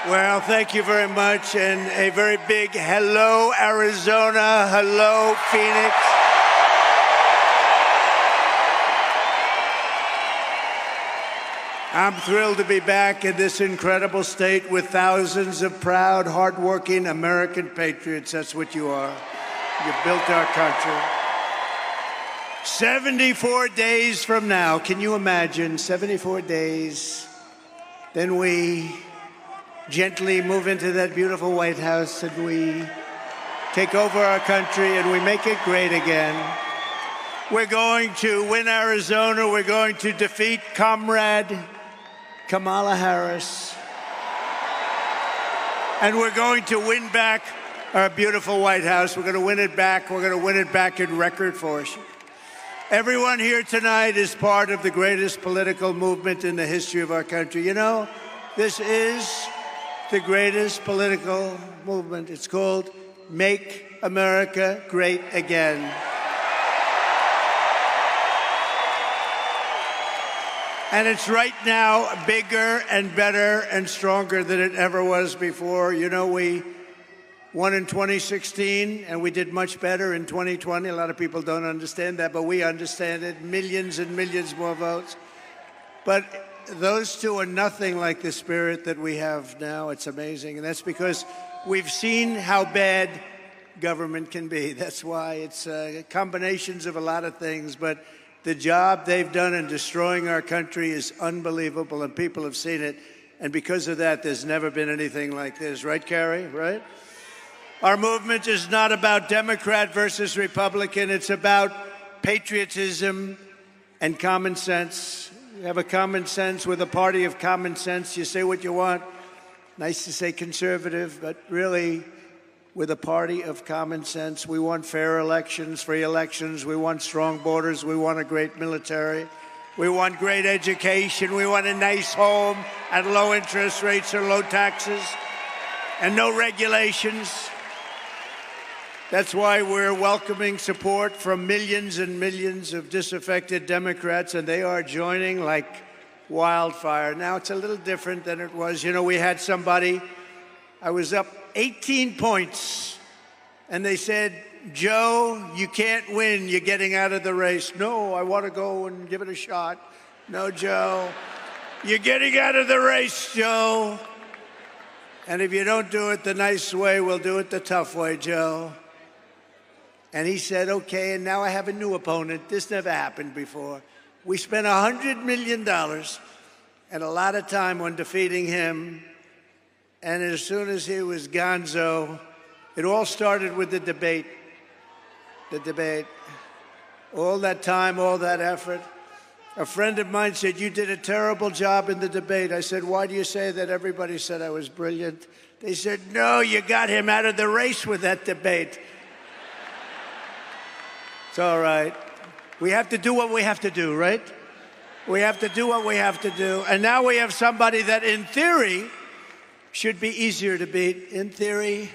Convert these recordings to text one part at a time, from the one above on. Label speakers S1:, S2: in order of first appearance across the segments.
S1: Well, thank you very much, and a very big hello, Arizona, hello, Phoenix. I'm thrilled to be back in this incredible state with thousands of proud, hardworking American patriots. That's what you are. You built our country. 74 days from now, can you imagine? 74 days. Then we gently move into that beautiful White House and we take over our country and we make it great again. We're going to win Arizona. We're going to defeat Comrade Kamala Harris. And we're going to win back our beautiful White House. We're going to win it back. We're going to win it back in record force. Everyone here tonight is part of the greatest political movement in the history of our country. You know, this is the greatest political movement. It's called Make America Great Again. And it's right now bigger and better and stronger than it ever was before. You know, we won in 2016, and we did much better in 2020. A lot of people don't understand that, but we understand it. Millions and millions more votes. But those two are nothing like the spirit that we have now. It's amazing. And that's because we've seen how bad government can be. That's why it's combinations of a lot of things. But the job they've done in destroying our country is unbelievable, and people have seen it. And because of that, there's never been anything like this. Right, Carrie? Right? Our movement is not about Democrat versus Republican. It's about patriotism and common sense. We have a common sense. We're the party of common sense. You say what you want. Nice to say conservative, but really, we're the party of common sense. We want fair elections, free elections. We want strong borders. We want a great military. We want great education. We want a nice home at low interest rates or low taxes and no regulations. That's why we're welcoming support from millions and millions of disaffected Democrats, and they are joining like wildfire. Now, it's a little different than it was. You know, we had somebody, I was up 18 points, and they said, Joe, you can't win. You're getting out of the race. No, I want to go and give it a shot. No, Joe, you're getting out of the race, Joe. And if you don't do it the nice way, we'll do it the tough way, Joe. And he said, okay, and now I have a new opponent. This never happened before. We spent $100 million and a lot of time on defeating him. And as soon as he was gonzo, it all started with the debate. The debate. All that time, all that effort. A friend of mine said, you did a terrible job in the debate. I said, why do you say that? Everybody said I was brilliant. They said, no, you got him out of the race with that debate. It's all right. We have to do what we have to do, right? We have to do what we have to do. And now we have somebody that, in theory, should be easier to beat. In theory,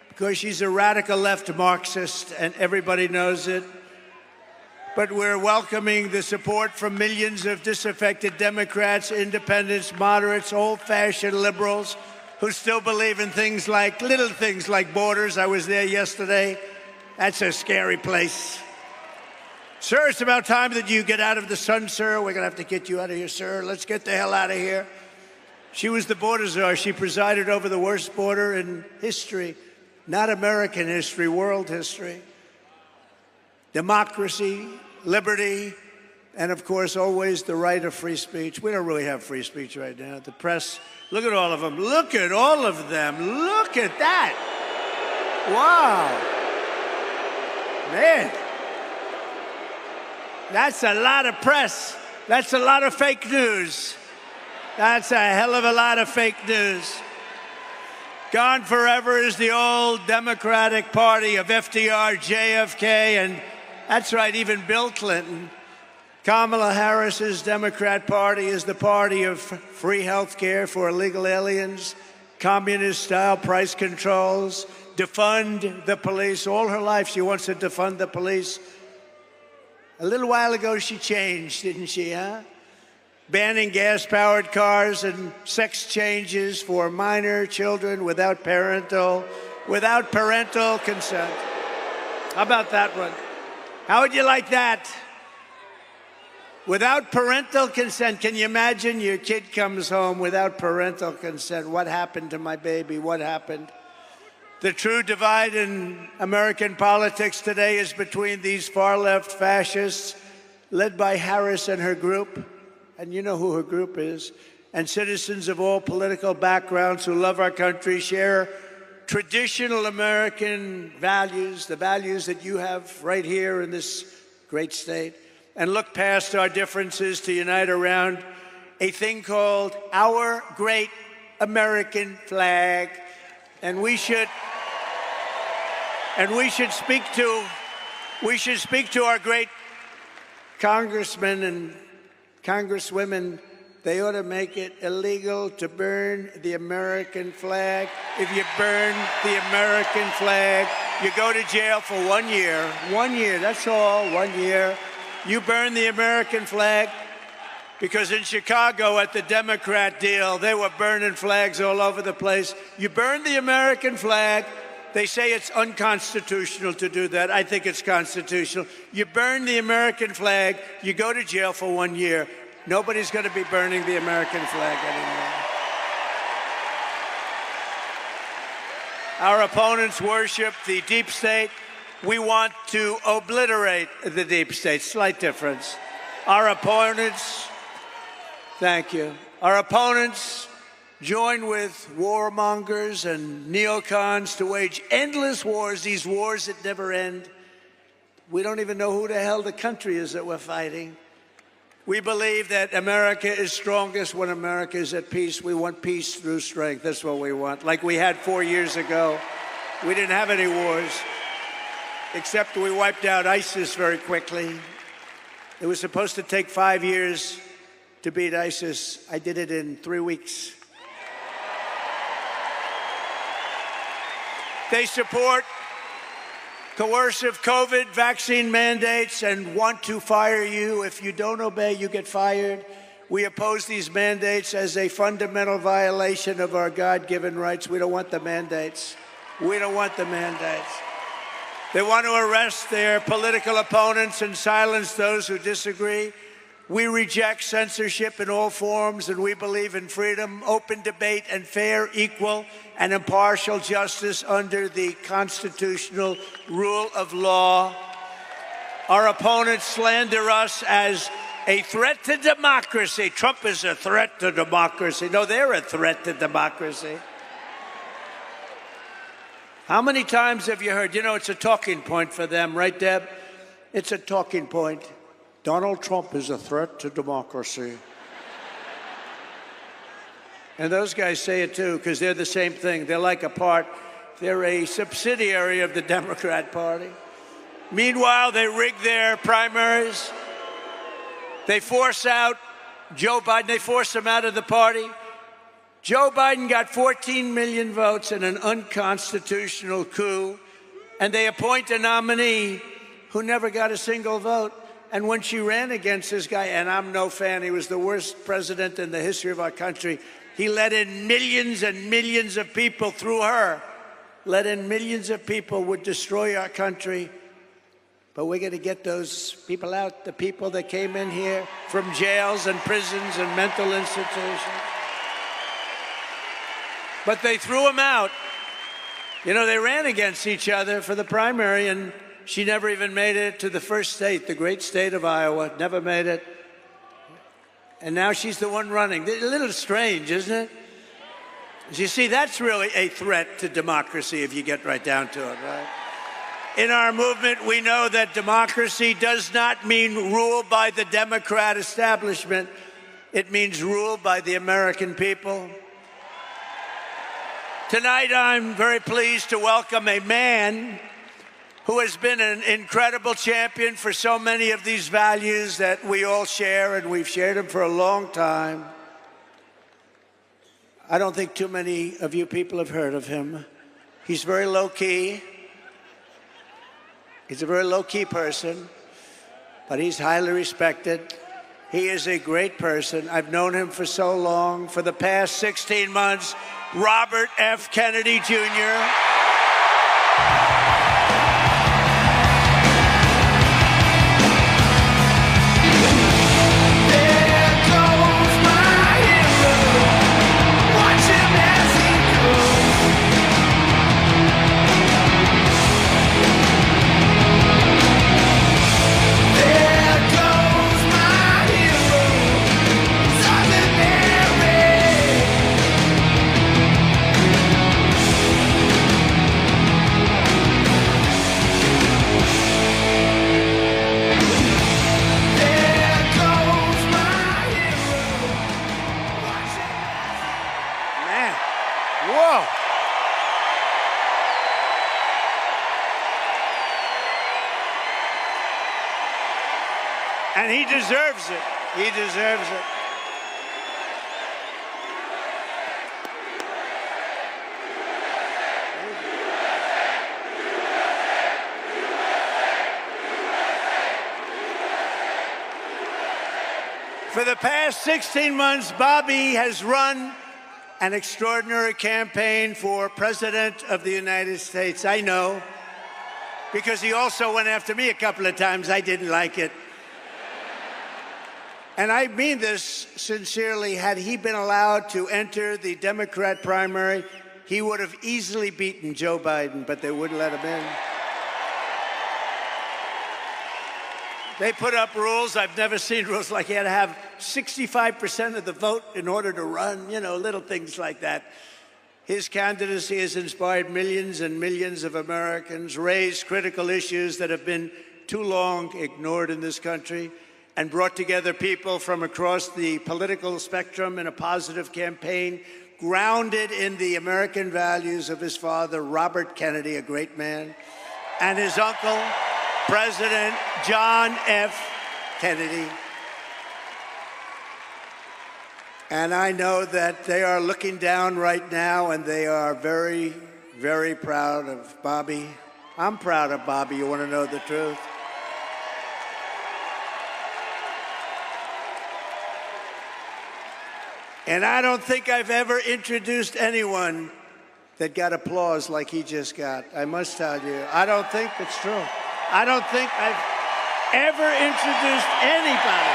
S1: because she's a radical left Marxist, and everybody knows it. But we're welcoming the support from millions of disaffected Democrats, independents, moderates, old-fashioned liberals who still believe in things like, little things like borders. I was there yesterday. That's a scary place. Sir, it's about time that you get out of the sun, sir. We're going to have to get you out of here, sir. Let's get the hell out of here. She was the border czar. She presided over the worst border in history, not American history, world history. Democracy, liberty, and, of course, always the right of free speech. We don't really have free speech right now. The press, look at all of them. Look at all of them. Look at that. Wow. Man. That's a lot of press. That's a lot of fake news. That's a hell of a lot of fake news. Gone forever is the old Democratic Party of FDR, JFK, and that's right, even Bill Clinton. Kamala Harris's Democrat Party is the party of free health care for illegal aliens, communist-style price controls, defund the police. All her life she wants to defund the police. A little while ago, she changed, didn't she, huh? banning gas-powered cars and sex changes for minor children without parental consent. How about that one? How would you like that? Without parental consent. Can you imagine your kid comes home without parental consent? What happened to my baby? What happened? The true divide in American politics today is between these far-left fascists, led by Harris and her group, and you know who her group is, and citizens of all political backgrounds who love our country, share traditional American values, the values that you have right here in this great state, and look past our differences to unite around a thing called our great American flag. And we should speak to our great congressmen and congresswomen. They ought to make it illegal to burn the American flag. If you burn the American flag, you go to jail for 1 year. 1 year, that's all, 1 year. You burn the American flag, because in Chicago at the Democrat deal, they were burning flags all over the place. You burn the American flag. They say it's unconstitutional to do that. I think it's constitutional. You burn the American flag, you go to jail for 1 year. Nobody's going to be burning the American flag anymore. Our opponents worship the deep state. We want to obliterate the deep state. Slight difference. Our opponents, thank you. Our opponents join with warmongers and neocons to wage endless wars, these wars that never end. We don't even know who the hell the country is that we're fighting. We believe that America is strongest when America is at peace. We want peace through strength. That's what we want. Like we had 4 years ago. We didn't have any wars, except we wiped out ISIS very quickly. It was supposed to take 5 years to beat ISIS. I did it in 3 weeks. They support coercive COVID vaccine mandates and want to fire you. If you don't obey, you get fired. We oppose these mandates as a fundamental violation of our God-given rights. We don't want the mandates. We don't want the mandates. They want to arrest their political opponents and silence those who disagree. We reject censorship in all forms, and we believe in freedom, open debate, and fair, equal, and impartial justice under the constitutional rule of law. Our opponents slander us as a threat to democracy. Trump is a threat to democracy. No, they're a threat to democracy. How many times have you heard, it's a talking point for them, right, Deb? It's a talking point. Donald Trump is a threat to democracy. And those guys say it too, because they're the same thing. They're like a part. They're a subsidiary of the Democrat Party. Meanwhile, they rig their primaries. They force out Joe Biden. They force him out of the party. Joe Biden got 14 million votes in an unconstitutional coup, and they appoint a nominee who never got a single vote. And when she ran against this guy, and I'm no fan, he was the worst president in the history of our country. He let in millions and millions of people through her. Let in millions of people would destroy our country. But we're going to get those people out, the people that came in here from jails and prisons and mental institutions. But they threw them out. They ran against each other for the primary, and she never even made it to the first state, the great state of Iowa. Never made it. And now she's the one running. A little strange, isn't it? You see, that's really a threat to democracy if you get right down to it, right? In our movement, we know that democracy does not mean rule by the Democrat establishment. It means rule by the American people. Tonight, I'm very pleased to welcome a man who has been an incredible champion for so many of these values that we all share, and we've shared them for a long time. I don't think too many of you people have heard of him. He's very low-key. He's a very low-key person, but he's highly respected. He is a great person. I've known him for so long. For the past 16 months, Robert F. Kennedy Jr. And he deserves it. He deserves it. For the past 16 months, Bobby has run an extraordinary campaign for President of the United States. I know, because he also went after me a couple of times. I didn't like it. And I mean this sincerely. Had he been allowed to enter the Democrat primary, he would have easily beaten Joe Biden, but they wouldn't let him in. They put up rules. I've never seen rules like he had to have 65% of the vote in order to run, you know, little things like that. His candidacy has inspired millions and millions of Americans, raised critical issues that have been too long ignored in this country, and brought together people from across the political spectrum in a positive campaign grounded in the American values of his father, Robert Kennedy, a great man, and his uncle, President John F. Kennedy. And I know that they are looking down right now, and they are very, very proud of Bobby. I'm proud of Bobby. You want to know the truth? And I don't think I've ever introduced anyone that got applause like he just got. I must tell you, I don't think it's true. I don't think I've ever introduced anybody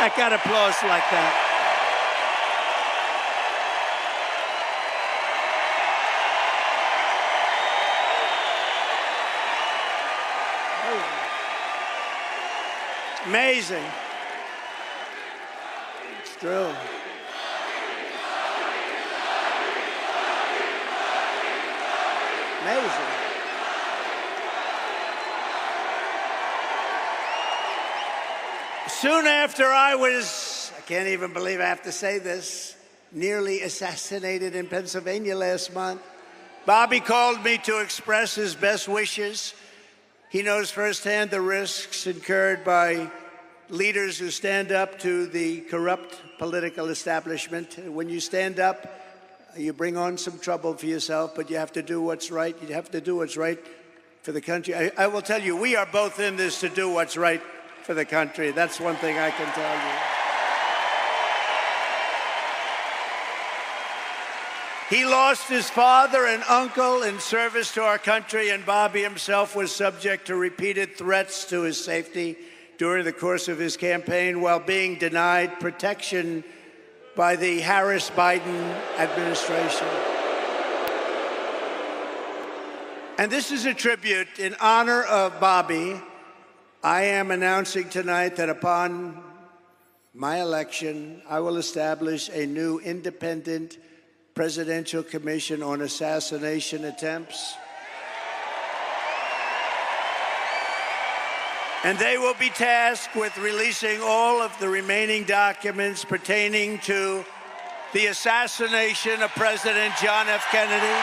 S1: that got applause like that. Amazing. It's true. Amazing. Soon after I can't even believe I have to say this, nearly assassinated in Pennsylvania last month, Bobby called me to express his best wishes. He knows firsthand the risks incurred by leaders who stand up to the corrupt political establishment. When you stand up, you bring on some trouble for yourself, but you have to do what's right. You have to do what's right for the country. I will tell you, we are both in this to do what's right for the country. That's one thing I can tell you. He lost his father and uncle in service to our country, and Bobby himself was subject to repeated threats to his safety during the course of his campaign while being denied protection by the Harris-Biden administration. And this is a tribute in honor of Bobby. I am announcing tonight that upon my election, I will establish a new independent presidential commission on assassination attempts. And they will be tasked with releasing all of the remaining documents pertaining to the assassination of President John F. Kennedy.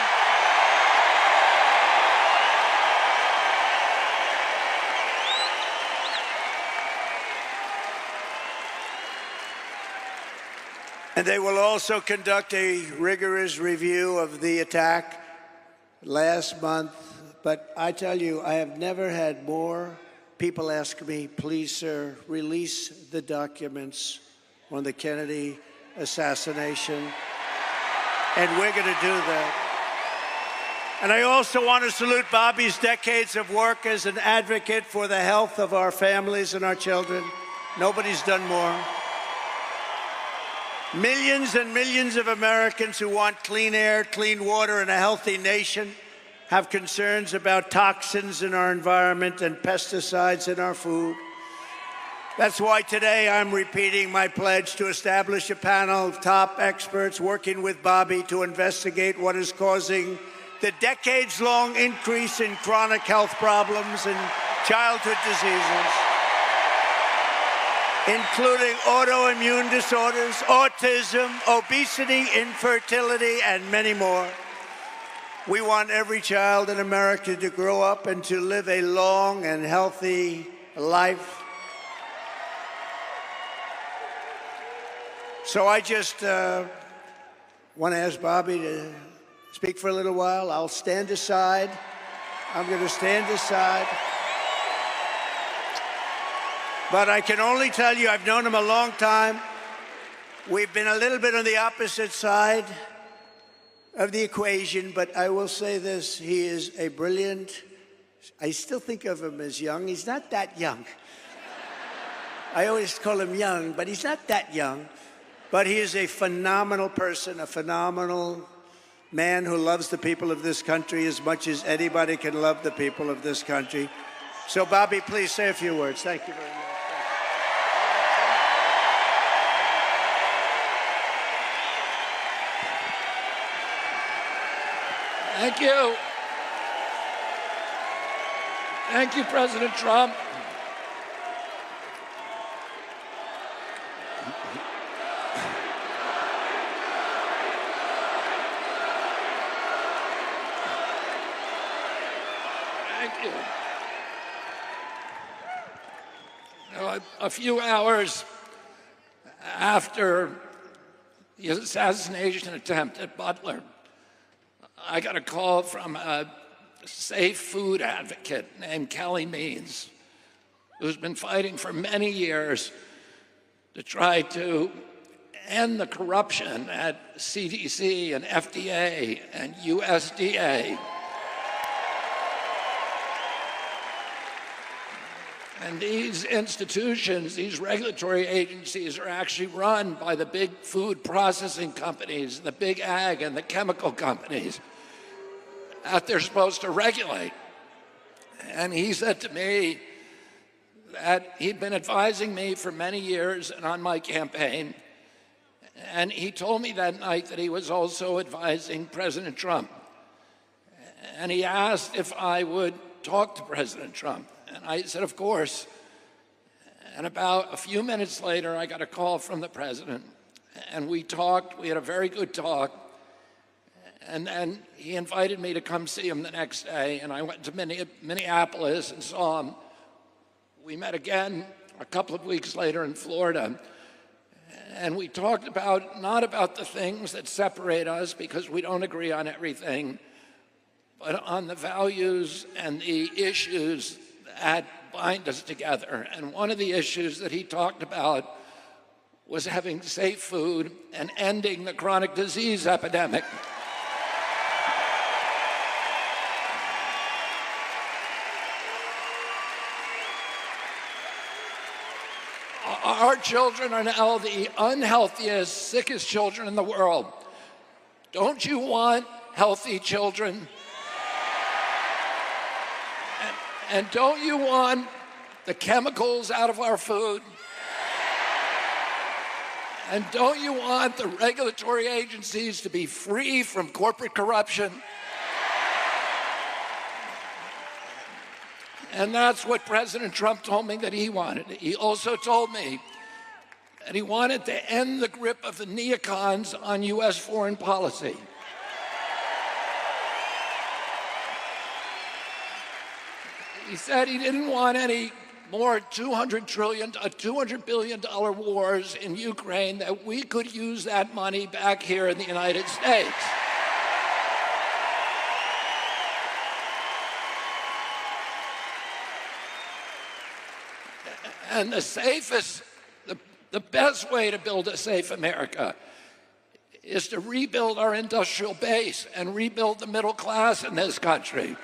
S1: And they will also conduct a rigorous review of the attack last month. But I tell you, I have never had more people ask me, please, sir, release the documents on the Kennedy assassination. And we're going to do that. And I also want to salute Bobby's decades of work as an advocate for the health of our families and our children. Nobody's done more. Millions and millions of Americans who want clean air, clean water, and a healthy nation have concerns about toxins in our environment and pesticides in our food. That's why today I'm repeating my pledge to establish a panel of top experts working with Bobby to investigate what is causing the decades-long increase in chronic health problems and childhood diseases, including autoimmune disorders, autism, obesity, infertility, and many more. We want every child in America to grow up and to live a long and healthy life. So I just want to ask Bobby to speak for a little while. I'll stand aside. I'm going to stand aside. But I can only tell you, I've known him a long time. We've been a little bit on the opposite side of the equation, but I will say this, he is a brilliant, I still think of him as young. He's not that young. I always call him young, but he's not that young. But he is a phenomenal person, a phenomenal man who loves the people of this country as much as anybody can love the people of this country. So, Bobby, please say a few words. Thank you very much.
S2: Thank you. Thank you, President Trump. Thank you. Now, a few hours after the assassination attempt at Butler, I got a call from a safe food advocate named Kelly Means, who's been fighting for many years to try to end the corruption at CDC and FDA and USDA. And these institutions, these regulatory agencies, are actually run by the big food processing companies, the big ag and the chemical companies that they're supposed to regulate. And he said to me that he'd been advising me for many years and on my campaign. And he told me that night that he was also advising President Trump. And he asked if I would talk to President Trump. And I said, of course. And about a few minutes later, I got a call from the president. And we talked. We had a very good talk. And then he invited me to come see him the next day. And I went to Minneapolis and saw him. We met again a couple of weeks later in Florida. And we talked about, not about the things that separate us, because we don't agree on everything, but on the values and the issues that bind us together. And one of the issues that he talked about was having safe food and ending the chronic disease epidemic. Our children are now the unhealthiest, sickest children in the world. Don't you want healthy children? And don't you want the chemicals out of our food? And don't you want the regulatory agencies to be free from corporate corruption? And that's what President Trump told me that he wanted. He also told me that he wanted to end the grip of the neocons on U.S. foreign policy. He said he didn't want any more $200 billion wars in Ukraine, that we could use that money back here in the United States. And the best way to build a safe America is to rebuild our industrial base and rebuild the middle class in this country.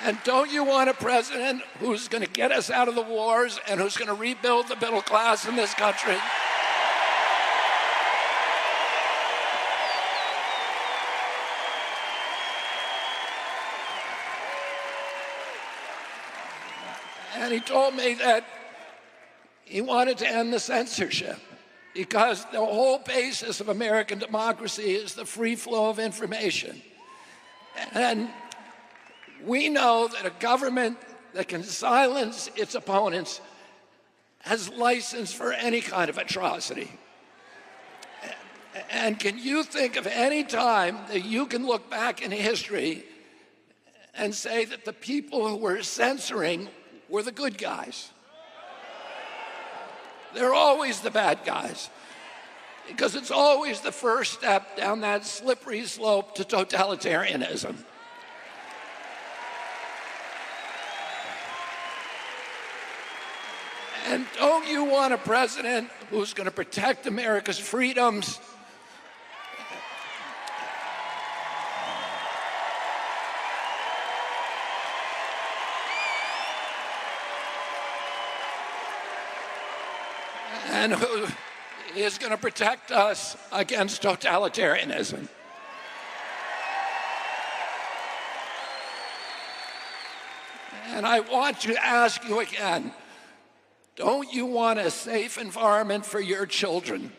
S2: And don't you want a president who's going to get us out of the wars and who's going to rebuild the middle class in this country? And he told me that he wanted to end the censorship because the whole basis of American democracy is the free flow of information. And we know that a government that can silence its opponents has license for any kind of atrocity. And can you think of any time that you can look back in history and say that the people who were censoring were the good guys? They're always the bad guys, because it's always the first step down that slippery slope to totalitarianism. And don't you want a president who's going to protect America's freedoms? And who is going to protect us against totalitarianism? And I want to ask you again, don't you want a safe environment for your children?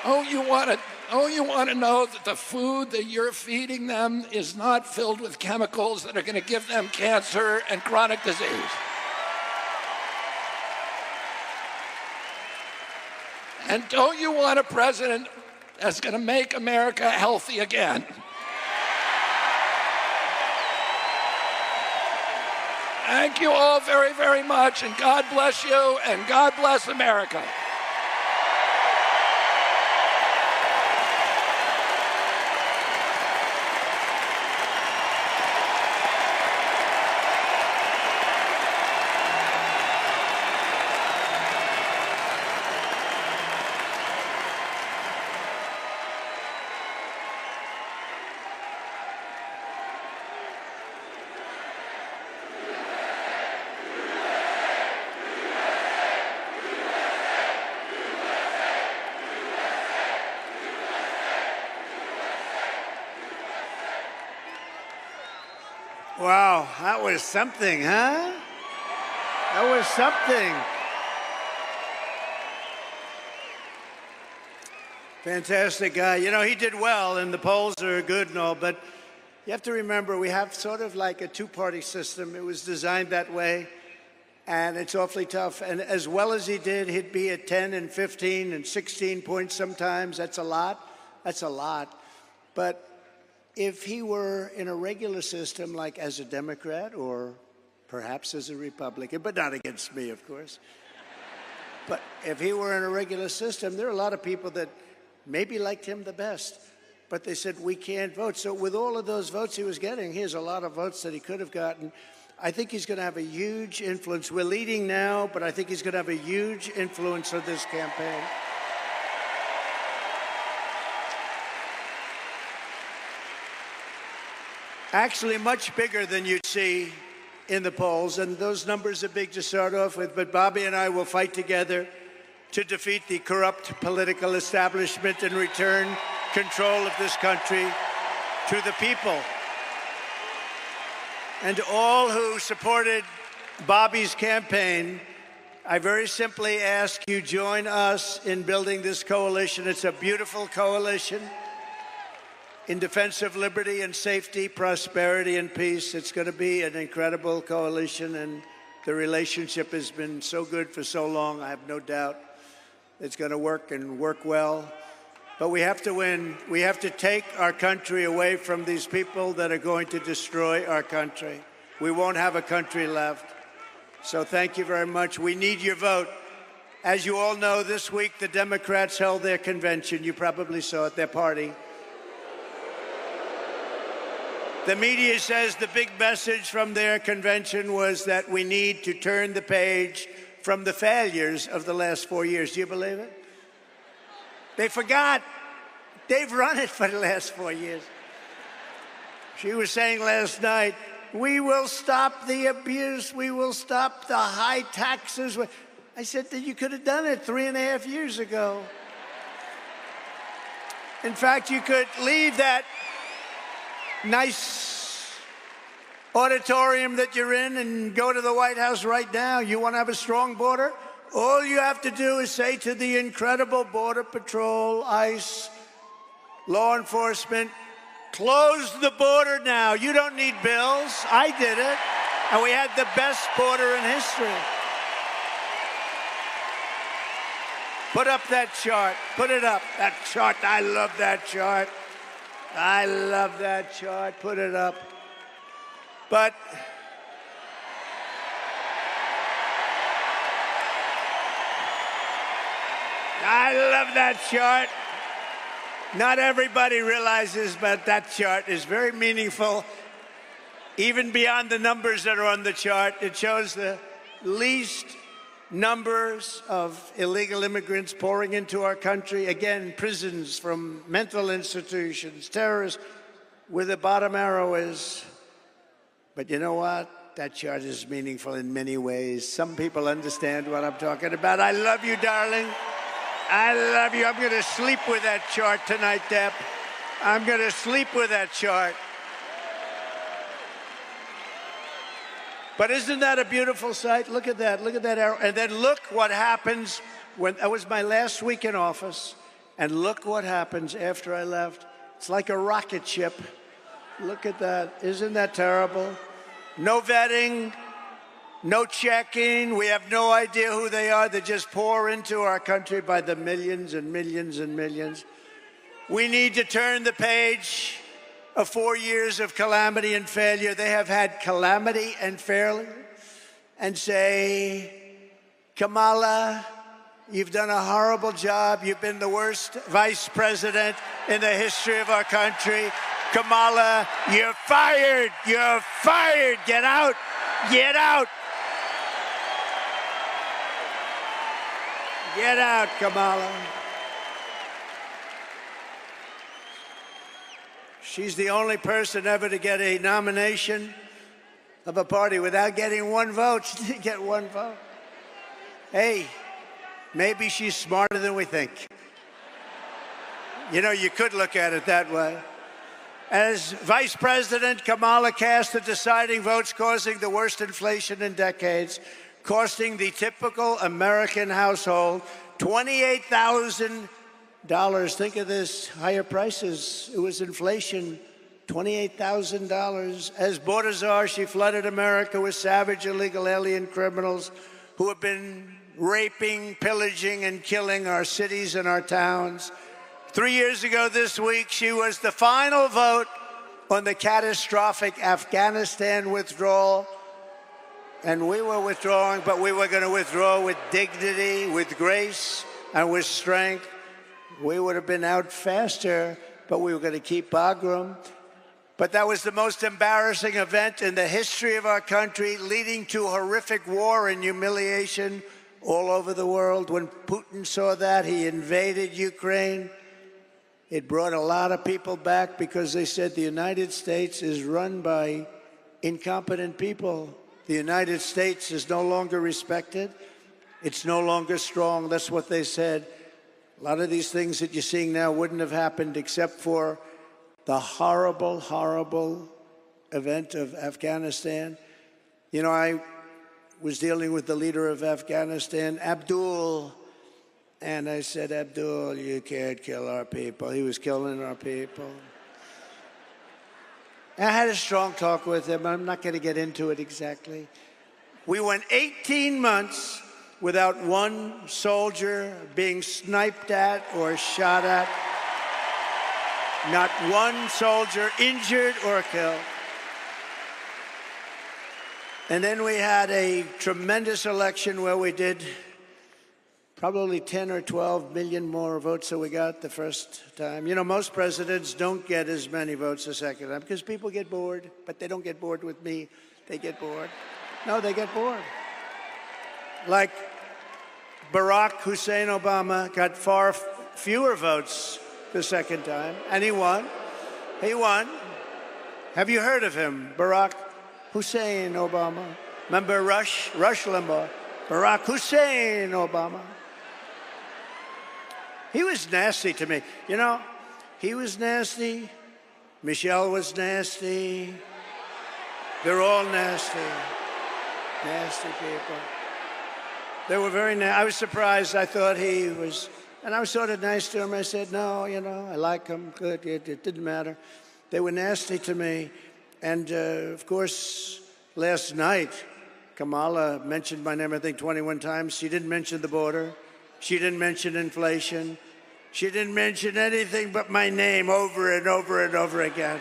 S2: Don't you want to know that the food that you're feeding them is not filled with chemicals that are going to give them cancer and chronic disease? And don't you want a president that's going to make America healthy again? Thank you all very, very much, and God bless you, and God bless America.
S1: Wow, that was something, huh? That was something. Fantastic guy. You know, he did well, and the polls are good and all, but you have to remember we have sort of like a two-party system. It was designed that way, and it's awfully tough. And as well as he did, he'd be at 10 and 15 and 16 points sometimes. That's a lot. That's a lot. But if he were in a regular system, like as a Democrat or perhaps as a Republican, but not against me, of course. But if he were in a regular system, there are a lot of people that maybe liked him the best, but they said, we can't vote. So with all of those votes he was getting, here's a lot of votes that he could have gotten. I think he's going to have a huge influence. We're leading now, but I think he's going to have a huge influence on this campaign. Actually, much bigger than you'd see in the polls, and those numbers are big to start off with, but Bobby and I will fight together to defeat the corrupt political establishment and return control of this country to the people. And to all who supported Bobby's campaign, I very simply ask you join us in building this coalition. It's a beautiful coalition in defense of liberty and safety, prosperity and peace. It's going to be an incredible coalition, and the relationship has been so good for so long. I have no doubt it's going to work and work well. But we have to win. We have to take our country away from these people that are going to destroy our country. We won't have a country left. So thank you very much. We need your vote. As you all know, this week the Democrats held their convention. You probably saw it, their party. The media says the big message from their convention was that we need to turn the page from the failures of the last 4 years. Do you believe it? They forgot. They've run it for the last 4 years. She was saying last night, we will stop the abuse. We will stop the high taxes. I said that you could have done it 3.5 years ago. In fact, you could leave that nice auditorium that you're in and go to the White House right now. You want to have a strong border? All you have to do is say to the incredible Border Patrol, ICE, law enforcement, close the border now. You don't need bills. I did it. And we had the best border in history. Put up that chart. Put it up. That chart. I love that chart. I love that chart. Put it up. But I love that chart. Not everybody realizes, but that chart is very meaningful. Even beyond the numbers that are on the chart, it shows the least numbers of illegal immigrants pouring into our country. Again, prisons from mental institutions, terrorists, where the bottom arrow is. But you know what? That chart is meaningful in many ways. Some people understand what I'm talking about. I love you, darling. I love you. I'm going to sleep with that chart tonight, Deb. I'm going to sleep with that chart. But isn't that a beautiful sight? Look at that. Look at that arrow. And then look what happens when that was my last week in office. And look what happens after I left. It's like a rocket ship. Look at that. Isn't that terrible? No vetting, no checking. We have no idea who they are. They just pour into our country by the millions and millions and millions. We need to turn the page of 4 years of calamity and failure. They have had calamity and failure, and say, Kamala, you've done a horrible job. You've been the worst vice president in the history of our country. Kamala, you're fired. You're fired. Get out. Get out. Get out, Kamala. She's the only person ever to get a nomination of a party without getting one vote. She didn't get one vote. Hey, maybe she's smarter than we think. You know, you could look at it that way. As vice president, Kamala cast the deciding votes, causing the worst inflation in decades, costing the typical American household $28,000. Think of this, higher prices. It was inflation, $28,000. As border czar, she flooded America with savage illegal alien criminals who have been raping, pillaging, and killing our cities and our towns. 3 years ago this week, she was the final vote on the catastrophic Afghanistan withdrawal. And we were withdrawing, but we were going to withdraw with dignity, with grace, and with strength. We would have been out faster, but we were going to keep Bagram. But that was the most embarrassing event in the history of our country, leading to horrific war and humiliation all over the world. When Putin saw that, he invaded Ukraine. It brought a lot of people back because they said the United States is run by incompetent people. The United States is no longer respected. It's no longer strong. That's what they said. A lot of these things that you're seeing now wouldn't have happened except for the horrible, horrible event of Afghanistan. You know, I was dealing with the leader of Afghanistan, Abdul, and I said, Abdul, you can't kill our people. He was killing our people. And I had a strong talk with him. I'm not going to get into it exactly. We went 18 months without one soldier being sniped at or shot at. Not one soldier injured or killed. And then we had a tremendous election where we did probably 10 or 12 million more votes than we got the first time. You know, most presidents don't get as many votes the second time because people get bored, but they don't get bored with me. They get bored. No, they get bored. Like Barack Hussein Obama got far fewer votes the second time, and he won. He won. Have you heard of him, Barack Hussein Obama? Remember Rush Limbaugh? Barack Hussein Obama. He was nasty to me. You know, he was nasty. Michelle was nasty. They're all nasty. Nasty people. They were very nasty. I was surprised. I thought he was, and I was sort of nice to him. I said, no, you know, I like him. Good. It didn't matter. They were nasty to me. And, of course, last night, Kamala mentioned my name, I think, 21 times. She didn't mention the border. She didn't mention inflation. She didn't mention anything but my name over and over and over again.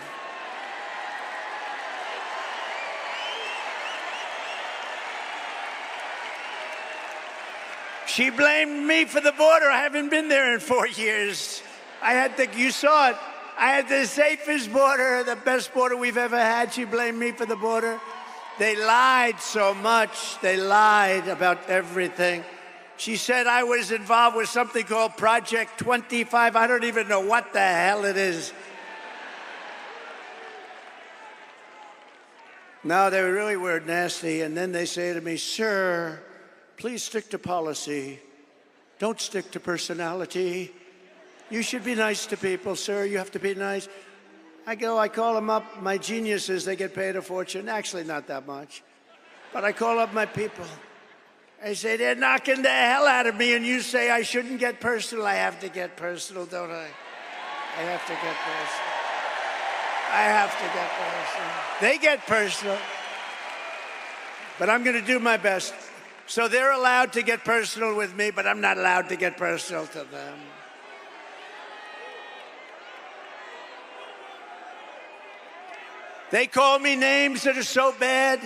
S1: She blamed me for the border. I haven't been there in 4 years. You saw it. I had the safest border, the best border we've ever had. She blamed me for the border. They lied so much. They lied about everything. She said I was involved with something called Project 25. I don't even know what the hell it is. No, they really were nasty. And then they say to me, sir, please stick to policy. Don't stick to personality. You should be nice to people, sir. You have to be nice. I call them up. My geniuses, they get paid a fortune. Actually, not that much. But I call up my people. I say, they're knocking the hell out of me, and you say I shouldn't get personal. I have to get personal, don't I? I have to get personal. I have to get personal. They get personal. But I'm going to do my best. So they're allowed to get personal with me, but I'm not allowed to get personal to them. They call me names that are so bad.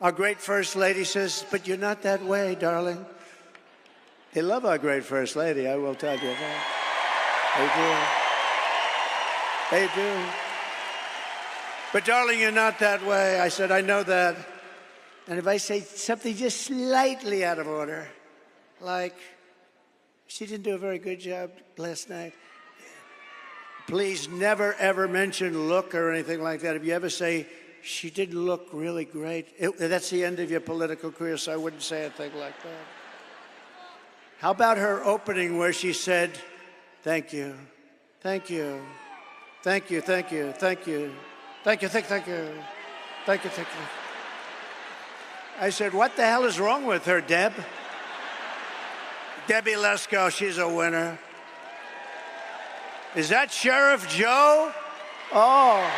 S1: Our great First Lady says, but you're not that way, darling. They love our great First Lady, I will tell you that. They do. They do. But darling, you're not that way. I said, I know that. And if I say something just slightly out of order, like, she didn't do a very good job last night, please never, ever mention look or anything like that. If you ever say, she didn't look really great, that's the end of your political career, so I wouldn't say a thing like that. How about her opening where she said, thank you, thank you, thank you, thank you, thank you, thank you, thank you, thank you, thank you, thank you. I said, what the hell is wrong with her, Deb? Debbie Lesko, she's a winner. Is that Sheriff Joe? Oh.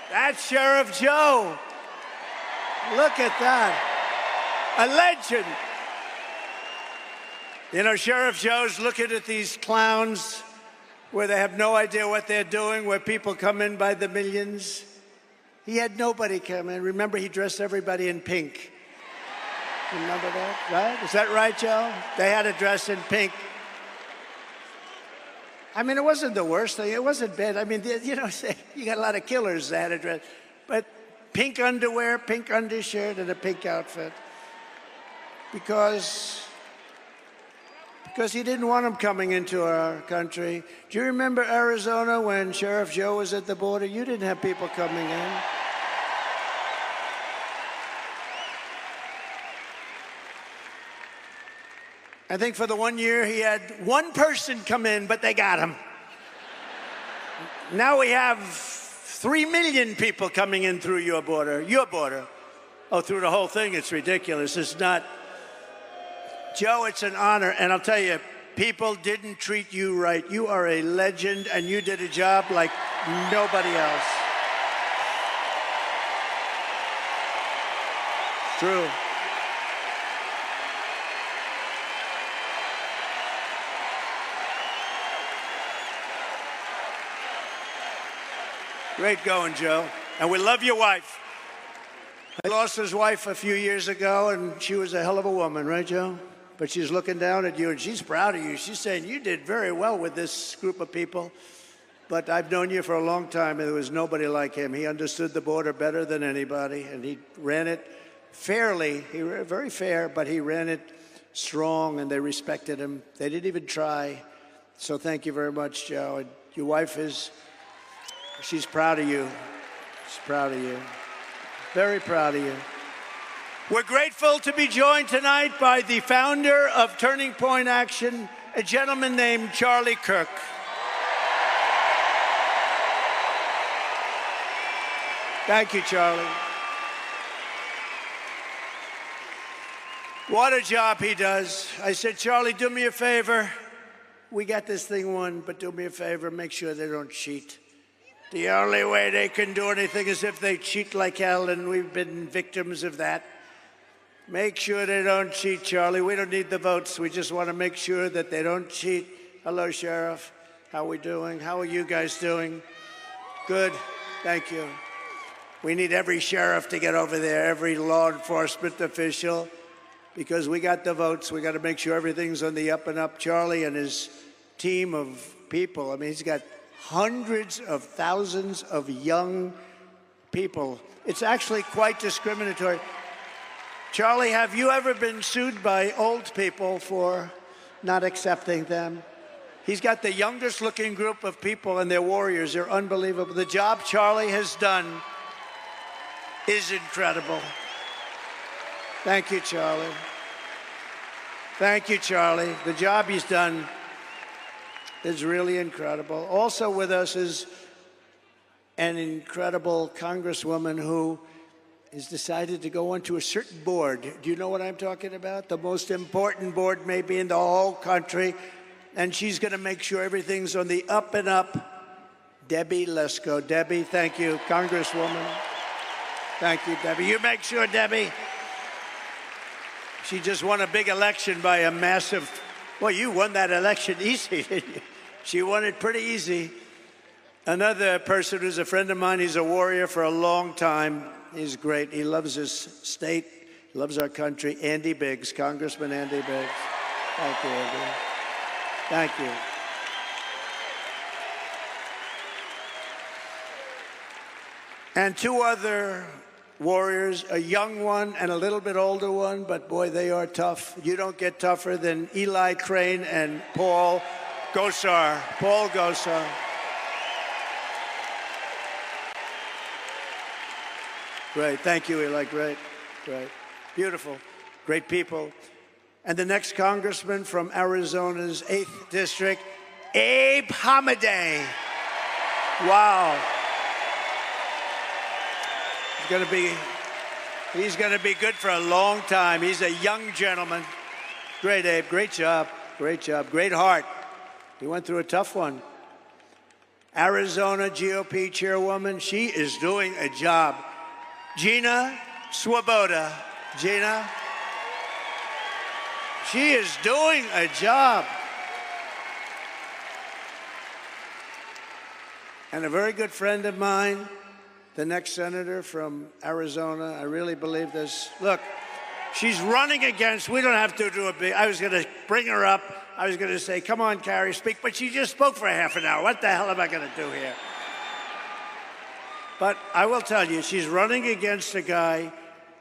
S1: That's Sheriff Joe. Look at that. A legend. You know, Sheriff Joe's looking at these clowns where they have no idea what they're doing, where people come in by the millions. He had nobody come in. Remember, he dressed everybody in pink. Remember that, right? Is that right, Joe? They had a dress in pink. I mean, it wasn't the worst thing. It wasn't bad. I mean, you know, you got a lot of killers that had a dress. But pink underwear, pink undershirt, and a pink outfit. Because he didn't want them coming into our country. Do you remember Arizona when Sheriff Joe was at the border? You didn't have people coming in. I think for the 1 year he had one person come in, but they got him. Now we have 3 million people coming in through your border. Your border. Oh, through the whole thing, it's ridiculous. It's not. Joe, it's an honor. And I'll tell you, people didn't treat you right. You are a legend, and you did a job like Nobody else. It's true. Great going, Joe. And we love your wife. He lost his wife a few years ago, and she was a hell of a woman, right, Joe? But she's looking down at you, and she's proud of you. She's saying, you did very well with this group of people. But I've known you for a long time, and there was nobody like him. He understood the border better than anybody, and he ran it fairly. He ran very fair, but he ran it strong, and they respected him. They didn't even try. So thank you very much, Joe. And your wife she's proud of you. She's proud of you. Very proud of you. We're grateful to be joined tonight by the founder of Turning Point Action, a gentleman named Charlie Kirk. Thank you, Charlie. What a job he does. I said, Charlie, do me a favor. We got this thing won, but do me a favor, make sure they don't cheat. The only way they can do anything is if they cheat like hell, and we've been victims of that. Make sure they don't cheat, Charlie. We don't need the votes. We just want to make sure that they don't cheat. Hello, Sheriff. How are we doing? How are you guys doing? Good. Thank you. We need every sheriff to get over there, every law enforcement official, because we got the votes. We got to make sure everything's on the up and up. Charlie and his team of people, I mean, he's got hundreds of thousands of young people. It's actually quite discriminatory. Charlie, have you ever been sued by old people for not accepting them? He's got the youngest looking group of people, and they're warriors. They're unbelievable. The job Charlie has done is incredible. Thank you, Charlie. Thank you, Charlie. The job he's done is really incredible. Also with us is an incredible congresswoman who has decided to go onto a certain board. Do you know what I'm talking about? The most important board maybe in the whole country. And she's going to make sure everything's on the up and up. Debbie Lesko. Debbie, thank you, Congresswoman. Thank you, Debbie. You make sure, Debbie. She just won a big election by a massive, well, you won that election easy, didn't you? She won it pretty easy. Another person who's a friend of mine, he's a warrior for a long time. He's great. He loves his state, he loves our country. Andy Biggs, Congressman Andy Biggs. Thank you, Andy. Thank you. And two other warriors, a young one and a little bit older one, but boy, they are tough. You don't get tougher than Eli Crane and Paul Gosar. Paul Gosar. Great. Thank you, Eli. Great. Great. Beautiful. Great people. And the next congressman from Arizona's 8th District, Abe Hamadeh. Wow. He's going to be good for a long time. He's a young gentleman. Great, Abe. Great job. Great job. Great heart. He went through a tough one. Arizona GOP chairwoman, she is doing a job. Gina Swoboda. Gina. She is doing a job. And a very good friend of mine, the next senator from Arizona. I really believe this. Look, she's running against, we don't have to do a big, I was going to bring her up. I was going to say, come on, Carrie, speak. But she just spoke for half an hour. What the hell am I going to do here? But I will tell you, she's running against a guy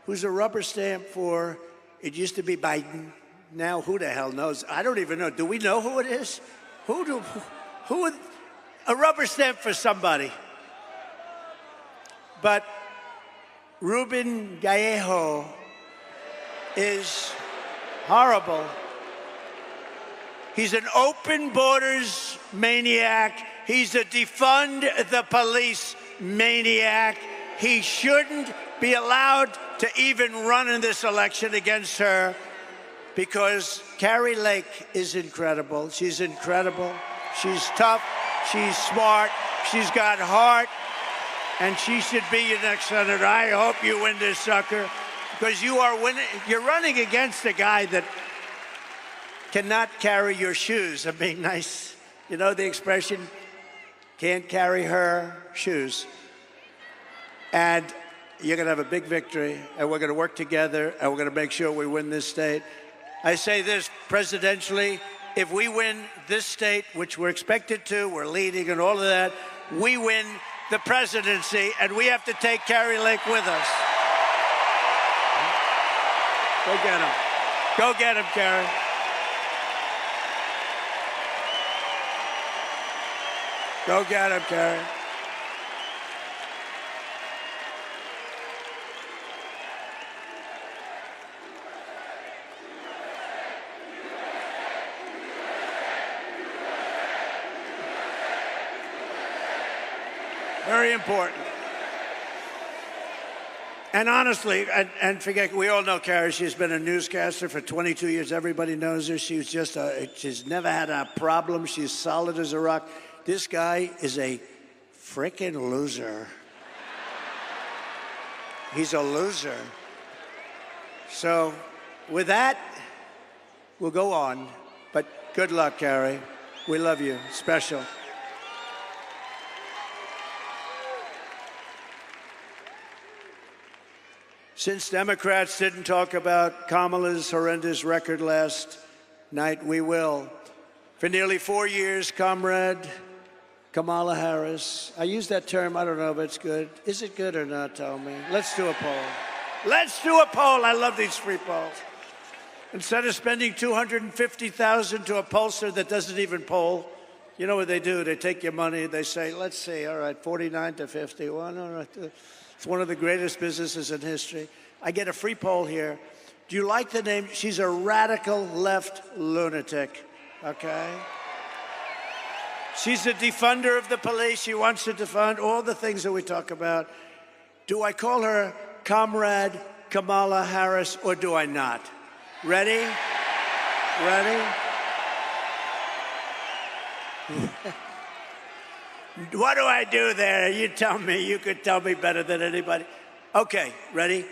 S1: who's a rubber stamp for, it used to be Biden. Now, who the hell knows? I don't even know. Do we know who it is? Who would, a rubber stamp for somebody. But Ruben Gallejo is horrible. He's an open borders maniac. He's a defund the police maniac. He shouldn't be allowed to even run in this election against her because Carrie Lake is incredible. She's incredible. She's tough. She's smart. She's got heart, and she should be your next senator. I hope you win this sucker, because you are winning. You're running against a guy that cannot carry your shoes. I'm being nice. You know the expression, can't carry her shoes. And you're going to have a big victory, and we're going to work together, and we're going to make sure we win this state. I say this presidentially, if we win this state, which we're expected to, we're leading and all of that, we win the presidency, and we have to take Kari Lake with us. Go get him. Go get him, Kari. Go get him, Kari. Very important. And honestly, and forget, we all know Kari. She's been a newscaster for 22 years. Everybody knows her. She's just she's never had a problem. She's solid as a rock. This guy is a frickin' loser. He's a loser. So with that, we'll go on. But good luck, Kari. We love you. Special. Since Democrats didn't talk about Kamala's horrendous record last night, we will. For nearly 4 years, Comrade Kamala Harris. I use that term. I don't know if it's good. Is it good or not? Tell me. Let's do a poll. Let's do a poll. I love these free polls. Instead of spending $250,000 to a pollster that doesn't even poll, you know what they do? They take your money. They say, let's see, all right, 49 to 51. All right. It's one of the greatest businesses in history. I get a free poll here. Do you like the name? She's a radical left lunatic, okay? She's a defunder of the police. She wants to defund all the things that we talk about. Do I call her Comrade Kamala Harris, or do I not? Ready? Ready? What do I do there? You tell me. You could tell me better than anybody. Okay, ready?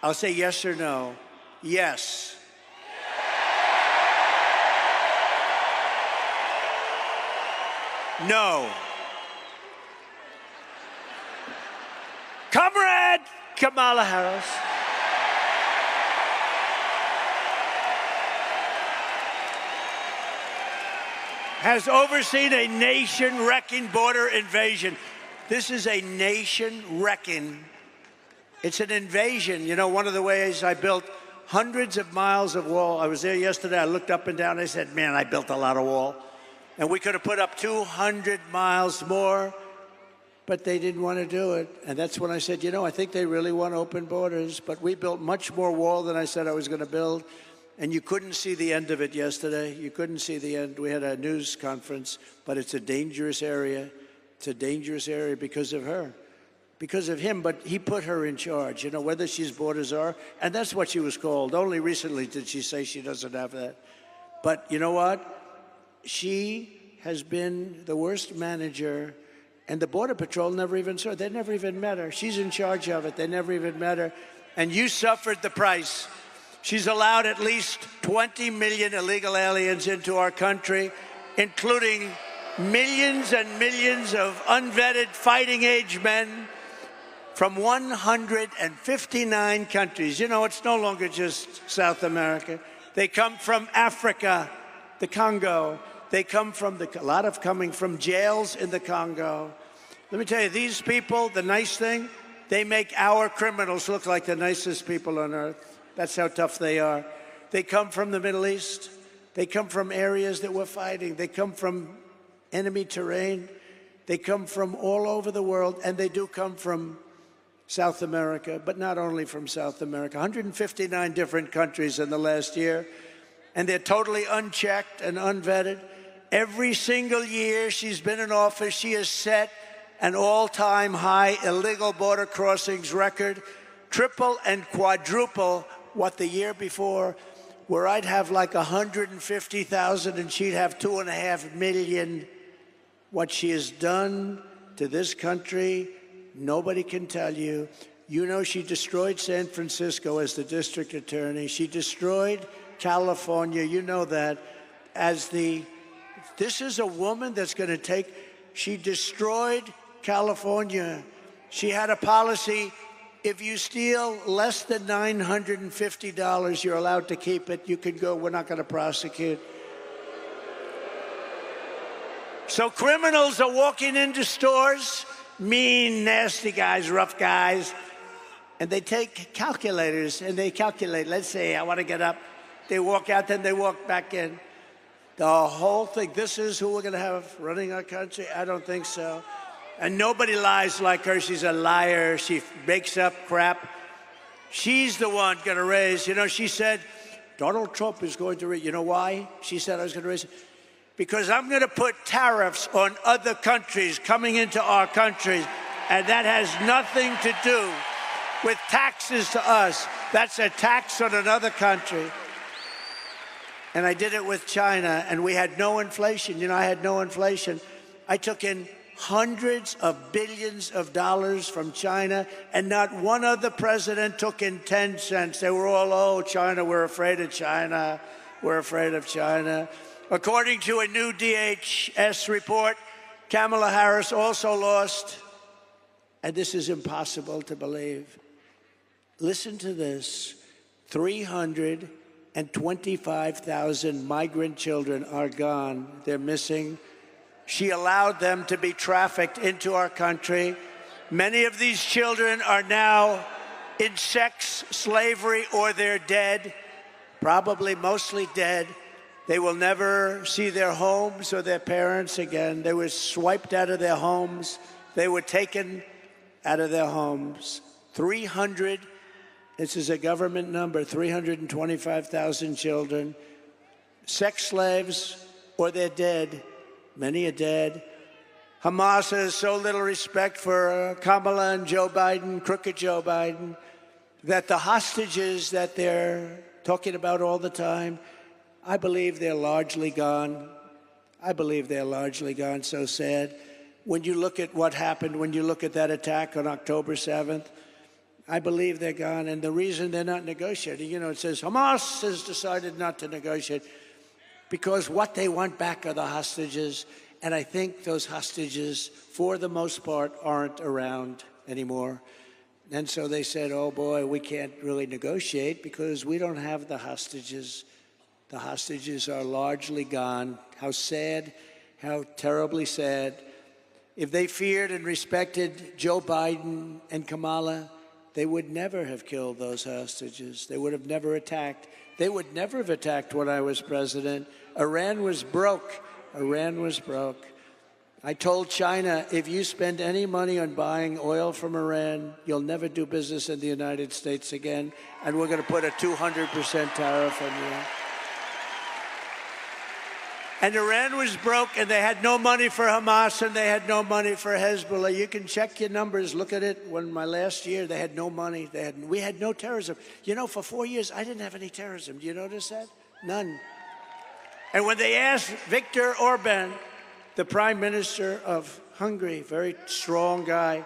S1: I'll say yes or no. Yes. No. Comrade Kamala Harris. Has overseen a nation-wrecking border invasion. This is a nation-wrecking. It's an invasion. You know, one of the ways I built hundreds of miles of wall. I was there yesterday. I looked up and down. I said, man, I built a lot of wall. And we could have put up 200 miles more, but they didn't want to do it. And that's when I said, you know, I think they really want open borders. But we built much more wall than I said I was going to build. And you couldn't see the end of it yesterday. You couldn't see the end. We had a news conference, but it's a dangerous area. It's a dangerous area because of her, because of him. But he put her in charge, you know, whether she's borders are. And that's what she was called. Only recently did she say she doesn't have that. But you know what? She has been the worst manager. And the Border Patrol never even saw her. They never even met her. She's in charge of it. They never even met her. And you suffered the price. She's allowed at least 20 million illegal aliens into our country, including millions and millions of unvetted fighting-age men from 159 countries. You know, it's no longer just South America. They come from Africa, the Congo. They come from a lot of coming from jails in the Congo. Let me tell you, these people, the nice thing, they make our criminals look like the nicest people on earth. That's how tough they are. They come from the Middle East. They come from areas that we're fighting. They come from enemy terrain. They come from all over the world, and they do come from South America, but not only from South America. 159 different countries in the last year, and they're totally unchecked and unvetted. Every single year she's been in office, she has set an all-time high illegal border crossings record, triple and quadruple what the year before, where I'd have like 150,000 and she'd have 2.5 million What she has done to this country, nobody can tell you. You know, she destroyed San Francisco as the district attorney. She destroyed California. You know that. This is a woman that's going to take, she destroyed California. She had a policy, if you steal less than $950, you're allowed to keep it. You can go, we're not going to prosecute. So criminals are walking into stores, mean, nasty guys, rough guys, and they take calculators and they calculate. Let's say I want to get up. They walk out, then they walk back in. The whole thing, this is who we're going to have running our country? I don't think so. And nobody lies like her. She's a liar. She makes up crap. She's the one going to raise. You know, she said, Donald Trump is going to raise. You know why? She said I was going to raise it. Because I'm going to put tariffs on other countries coming into our country. And that has nothing to do with taxes to us. That's a tax on another country. And I did it with China, and we had no inflation. You know, I had no inflation. I took in hundreds of billions of dollars from China, and not one other president took in 10 cents. They were all, oh, China, we're afraid of China. We're afraid of China. According to a new DHS report, Kamala Harris also lost, and this is impossible to believe. Listen to this, 325,000 migrant children are gone. They're missing. She allowed them to be trafficked into our country. Many of these children are now in sex slavery or they're dead, probably mostly dead. They will never see their homes or their parents again. They were swiped out of their homes. They were taken out of their homes. This is a government number, 325,000 children, sex slaves, or they're dead. Many are dead. Hamas has so little respect for Kamala and Joe Biden, crooked Joe Biden, that the hostages that they're talking about all the time, I believe they're largely gone. I believe they're largely gone. So sad. When you look at what happened, when you look at that attack on October 7th, I believe they're gone, and the reason they're not negotiating, you know, it says Hamas has decided not to negotiate because what they want back are the hostages, and I think those hostages, for the most part, aren't around anymore. And so they said, oh, boy, we can't really negotiate because we don't have the hostages. The hostages are largely gone. How sad, how terribly sad. If they feared and respected Joe Biden and Kamala, they would never have killed those hostages. They would have never attacked. They would never have attacked when I was president. Iran was broke. Iran was broke. I told China, if you spend any money on buying oil from Iran, you'll never do business in the United States again, and we're going to put a 200% tariff on you. And Iran was broke, and they had no money for Hamas, and they had no money for Hezbollah. You can check your numbers. Look at it. When my last year, they had no money. We had no terrorism. You know, for 4 years, I didn't have any terrorism. Do you notice that? None. And when they asked Viktor Orban, the prime minister of Hungary, very strong guy,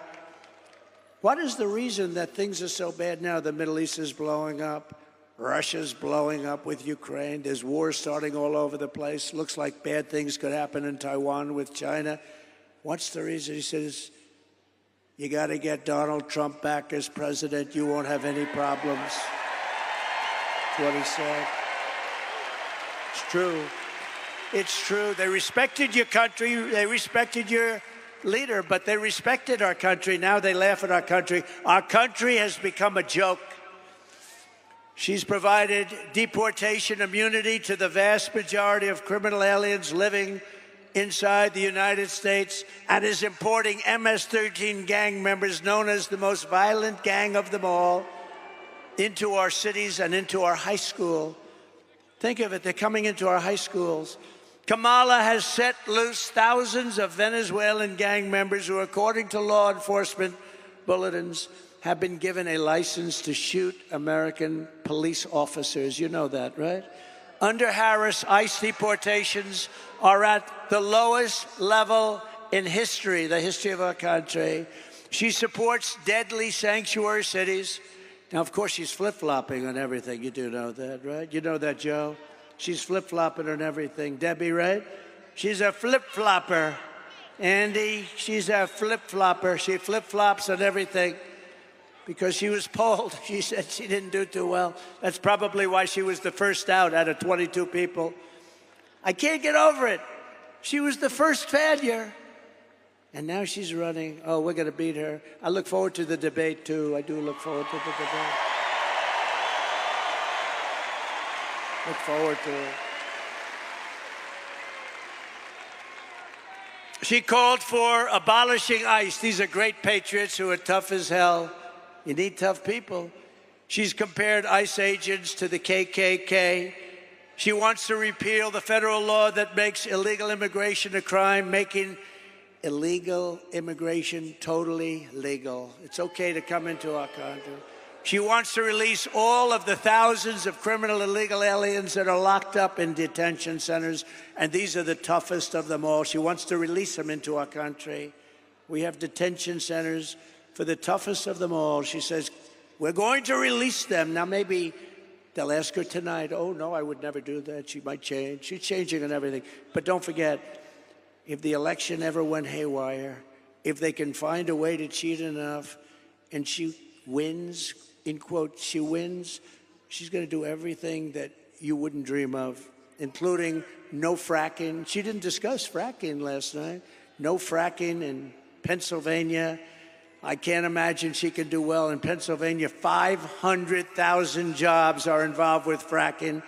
S1: what is the reason that things are so bad now? The Middle East is blowing up. Russia's blowing up with Ukraine. There's wars starting all over the place. Looks like bad things could happen in Taiwan with China. What's the reason? He says, you got to get Donald Trump back as president. You won't have any problems. That's what he said. It's true. It's true. They respected your country. They respected your leader, but they respected our country. Now they laugh at our country. Our country has become a joke. She's provided deportation immunity to the vast majority of criminal aliens living inside the United States and is importing MS-13 gang members, known as the most violent gang of them all, into our cities and into our high school. Think of it, they're coming into our high schools. Kamala has set loose thousands of Venezuelan gang members who, according to law enforcement bulletins, have been given a license to shoot American police officers. You know that, right? Under Harris, ICE deportations are at the lowest level in history, the history of our country. She supports deadly sanctuary cities. Now, of course, she's flip-flopping on everything. You do know that, right? You know that, Joe? She's flip-flopping on everything. Debbie, right? She's a flip-flopper. Andy, she's a flip-flopper. She flip-flops on everything because she was polled. She said she didn't do too well. That's probably why she was the first out of 22 people. I can't get over it. She was the first failure. And now she's running. Oh, we're going to beat her. I look forward to the debate, too. I do look forward to the debate. Look forward to it. She called for abolishing ICE. These are great patriots who are tough as hell. You need tough people. She's compared ICE agents to the KKK. She wants to repeal the federal law that makes illegal immigration a crime, making illegal immigration totally legal. It's okay to come into our country. She wants to release all of the thousands of criminal illegal aliens that are locked up in detention centers, and these are the toughest of them all. She wants to release them into our country. We have detention centers for the toughest of them all. She says, we're going to release them. Now, maybe they'll ask her tonight, oh, no, I would never do that. She might change. She's changing and everything. But don't forget, if the election ever went haywire, if they can find a way to cheat enough and she wins, in quote, she wins, she's going to do everything that you wouldn't dream of, including no fracking. She didn't discuss fracking last night. No fracking in Pennsylvania. I can't imagine she can do well in Pennsylvania. 500,000 jobs are involved with fracking,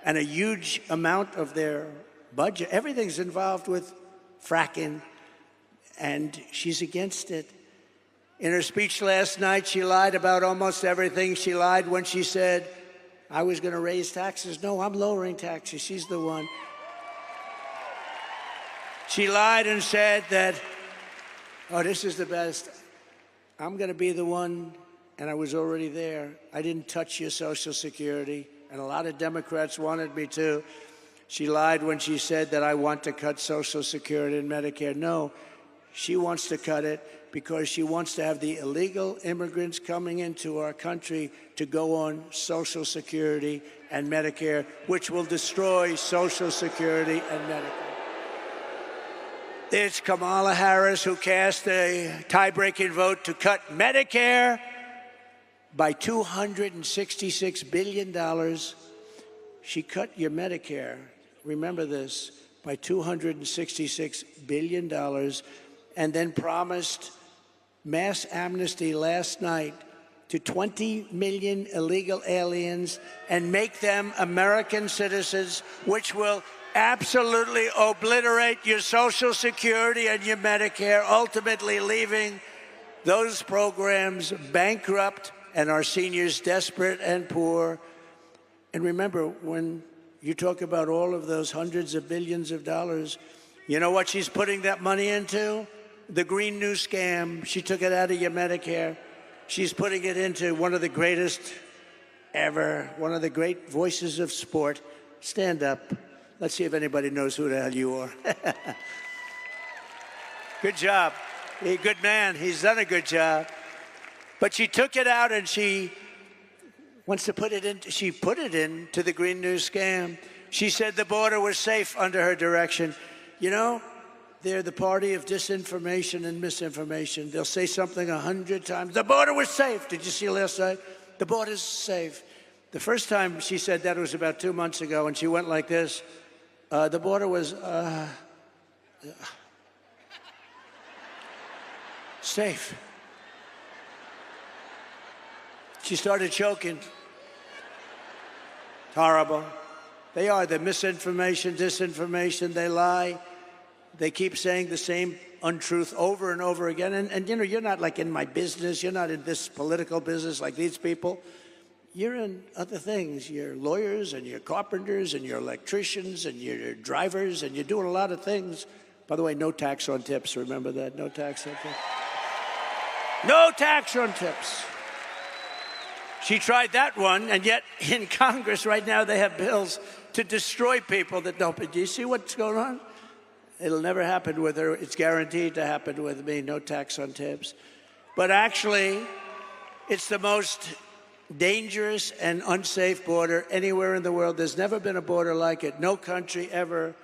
S1: and a huge amount of their budget, everything's involved with fracking, and she's against it. In her speech last night, she lied about almost everything. She lied when she said, I was going to raise taxes. No, I'm lowering taxes. She's the one. She lied and said that, oh, this is the best. I'm going to be the one, and I was already there. I didn't touch your Social Security, and a lot of Democrats wanted me to. She lied when she said that I want to cut Social Security and Medicare. No, she wants to cut it because she wants to have the illegal immigrants coming into our country to go on Social Security and Medicare, which will destroy Social Security and Medicare. It's Kamala Harris who cast a tie-breaking vote to cut Medicare by $266 billion. She cut your Medicare, remember this, by $266 billion, and then promised mass amnesty last night to 20 million illegal aliens and make them American citizens, which will absolutely obliterate your Social Security and your Medicare, ultimately leaving those programs bankrupt and our seniors desperate and poor. And remember, when you talk about all of those hundreds of billions of dollars, you know what she's putting that money into? The Green New Scam. She took it out of your Medicare. She's putting it into one of the greatest ever, one of the great voices of sport. Stand up. Let's see if anybody knows who the hell you are. Good job. He's a good man. He's done a good job. But she took it out and she wants to put it in. She put it into the Green New Scam. She said the border was safe under her direction. You know, they're the party of disinformation and misinformation. They'll say something 100 times. The border was safe. Did you see last night? The border's safe. The first time she said that was about 2 months ago, and she went like this. The border was safe. She started choking. Horrible. They are the misinformation, disinformation. They lie. They keep saying the same untruth over and over again. And you know, you're not like in my business. You're not in this political business like these people. You're in other things. You're lawyers and you're carpenters and you're electricians and you're drivers and you're doing a lot of things. By the way, no tax on tips. Remember that? No tax on tips. No tax on tips. She tried that one, and yet in Congress right now they have bills to destroy people that don't. Do you see what's going on? It'll never happen with her. It's guaranteed to happen with me. No tax on tips. But actually, it's the most dangerous and unsafe border anywhere in the world. There's never been a border like it. No country ever.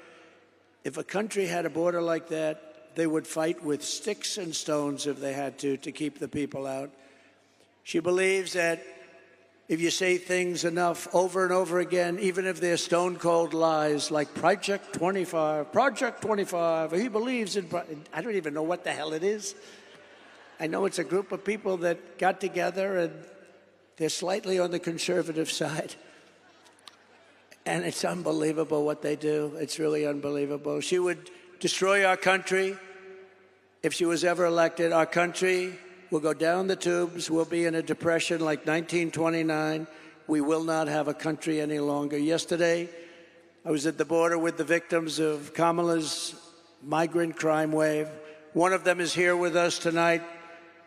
S1: If a country had a border like that, they would fight with sticks and stones if they had to keep the people out. She believes that if you say things enough over and over again, even if they're stone-cold lies, like Project 25, he believes in... I don't even know what the hell it is. I know it's a group of people that got together and they're slightly on the conservative side. And it's unbelievable what they do. It's really unbelievable. She would destroy our country if she was ever elected. Our country will go down the tubes. We'll be in a depression like 1929. We will not have a country any longer. Yesterday, I was at the border with the victims of Kamala's migrant crime wave. One of them is here with us tonight.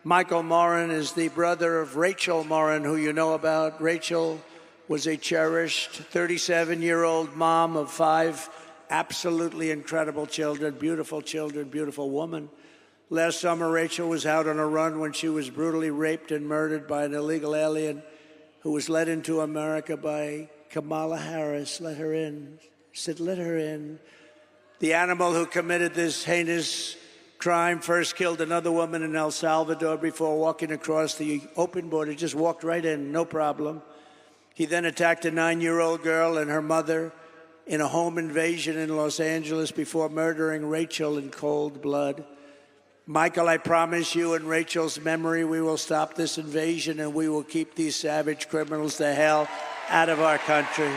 S1: Michael Morin is the brother of Rachel Morin, who you know about. Rachel was a cherished 37-year-old mom of 5 absolutely incredible children, beautiful woman. Last summer, Rachel was out on a run when she was brutally raped and murdered by an illegal alien who was led into America by Kamala Harris. Let her in. Said, let her in. The animal who committed this heinous crime first killed another woman in El Salvador before walking across the open border. Just walked right in, no problem. He then attacked a 9-year-old girl and her mother in a home invasion in Los Angeles before murdering Rachel in cold blood. Michael, I promise you, in Rachel's memory, we will stop this invasion and we will keep these savage criminals the hell out of our country.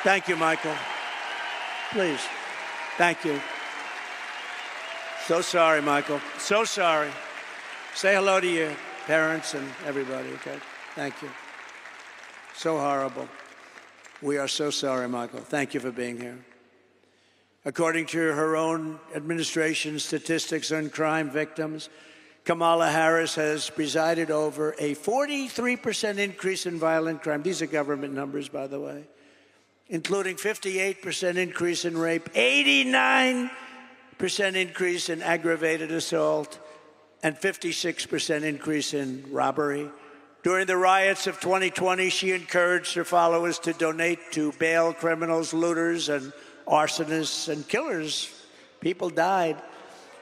S1: Thank you, Michael. Please. Thank you. So sorry, Michael. So sorry. Say hello to your parents and everybody, okay? Thank you. So horrible. We are so sorry, Michael. Thank you for being here. According to her own administration statistics on crime victims, Kamala Harris has presided over a 43% increase in violent crime. These are government numbers, by the way, including 58% increase in rape, 89% increase in aggravated assault, and 56% increase in robbery. During the riots of 2020, she encouraged her followers to donate to bail criminals, looters, and arsonists and killers. People died,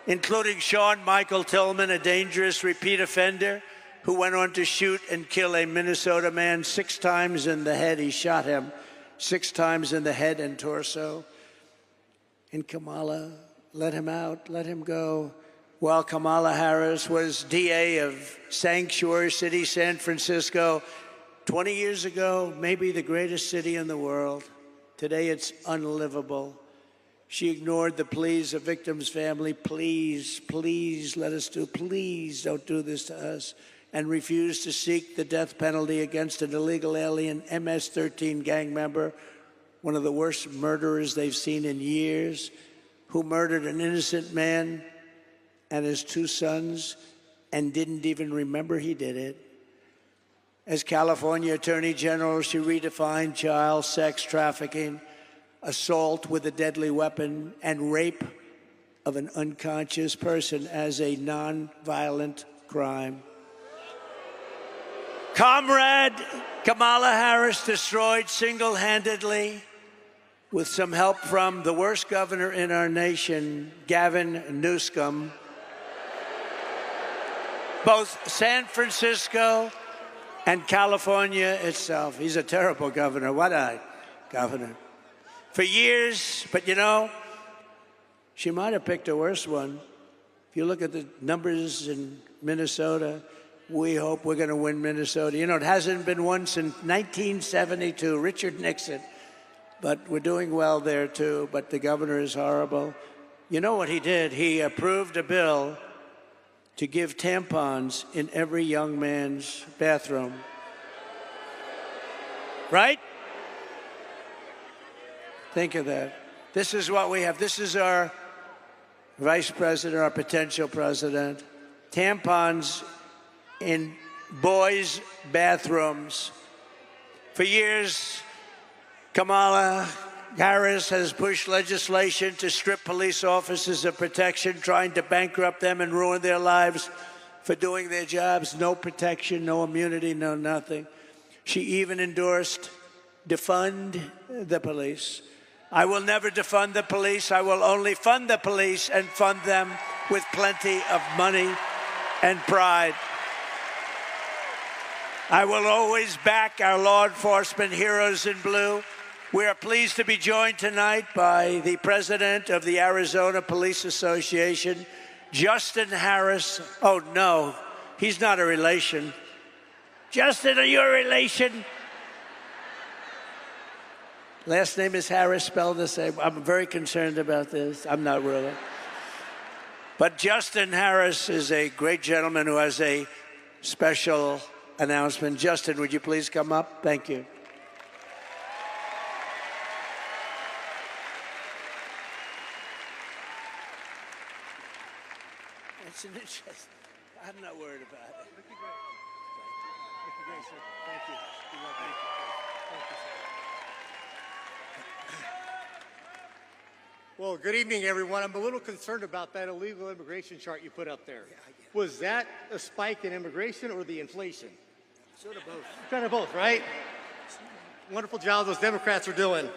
S1: including Sean Michael Tillman, a dangerous repeat offender who went on to shoot and kill a Minnesota man 6 times in the head. He shot him 6 times in the head and torso. And Kamala let him out, let him go. While Kamala Harris was DA of Sanctuary City, San Francisco, 20 years ago, maybe the greatest city in the world. Today, it's unlivable. She ignored the pleas of victims' family. Please, please, please don't do this to us. And refused to seek the death penalty against an illegal alien MS-13 gang member, one of the worst murderers they've seen in years, who murdered an innocent man and his 2 sons and didn't even remember he did it. As California Attorney General, she redefined child sex trafficking, assault with a deadly weapon, and rape of an unconscious person as a non-violent crime. Comrade Kamala Harris destroyed single-handedly, with some help from the worst governor in our nation, Gavin Newsom, both San Francisco and California itself. He's a terrible governor. What a governor. For years, but you know, she might have picked a worse one. If you look at the numbers in Minnesota, we hope we're going to win Minnesota. You know, it hasn't been won since 1972, Richard Nixon. But we're doing well there, too. But the governor is horrible. You know what he did? He approved a bill to give tampons in every young man's bathroom. Right? Think of that. This is what we have. This is our vice president, our potential president. Tampons in boys' bathrooms. For years, Kamala Harris has pushed legislation to strip police officers of protection, trying to bankrupt them and ruin their lives for doing their jobs. No protection, no immunity, no nothing. She even endorsed defund the police. I will never defund the police. I will only fund the police and fund them with plenty of money and pride. I will always back our law enforcement heroes in blue. We are pleased to be joined tonight by the president of the Arizona Police Association, Justin Harris. Oh, no, he's not a relation. Justin, are you a relation? Last name is Harris, spelled the same. I'm very concerned about this. I'm not really. But Justin Harris is a great gentleman who has a special announcement. Justin, would you please come up? Thank you. It's an interest. I'm not worried about it. Thank you, great, sir. Thank you. Thank you, sir.
S3: Well, good evening, everyone. I'm a little concerned about that illegal immigration chart you put up there. Was that a spike in immigration or the inflation?
S1: Sort of both.
S3: Kind of both, right? Wonderful job those Democrats are doing.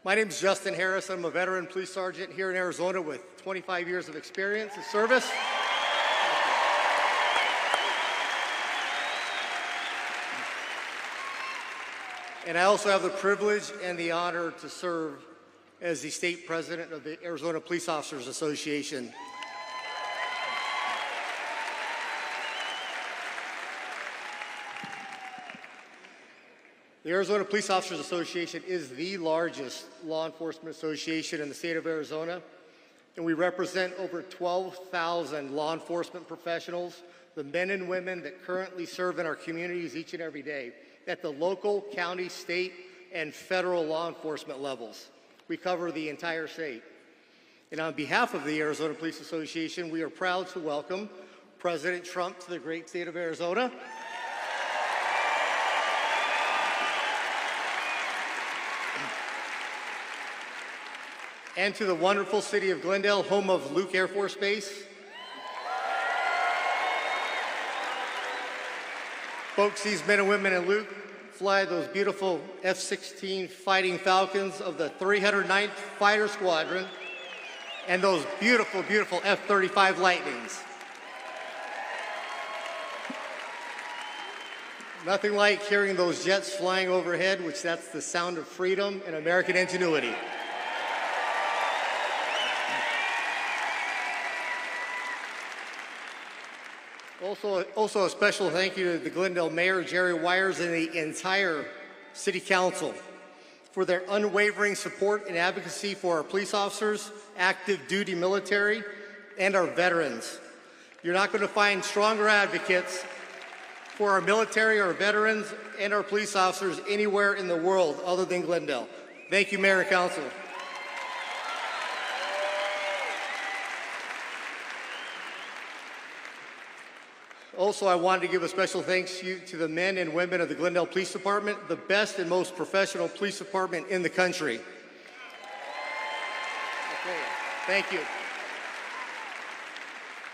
S3: My name is Justin Harris. I'm a veteran police sergeant here in Arizona with 25 years of experience in service. And I also have the privilege and the honor to serve as the state president of the Arizona Police Officers Association. The Arizona Police Officers Association is the largest law enforcement association in the state of Arizona, and we represent over 12,000 law enforcement professionals, the men and women that currently serve in our communities each and every day at the local, county, state, and federal law enforcement levels. We cover the entire state. And on behalf of the Arizona Police Association, we are proud to welcome President Trump to the great state of Arizona. And to the wonderful city of Glendale, home of Luke Air Force Base. Folks, these men and women in Luke fly those beautiful F-16 Fighting Falcons of the 309th Fighter Squadron and those beautiful, beautiful F-35 Lightnings. Nothing like hearing those jets flying overhead, which that's the sound of freedom and American ingenuity. Also a special thank you to the Glendale Mayor, Jerry Wires, and the entire City Council for their unwavering support and advocacy for our police officers, active duty military, and our veterans. You're not going to find stronger advocates for our military, our veterans, and our police officers anywhere in the world other than Glendale. Thank you, Mayor and Council. Also, I wanted to give a special thanks to the men and women of the Glendale Police Department, the best and most professional police department in the country. Okay, thank you.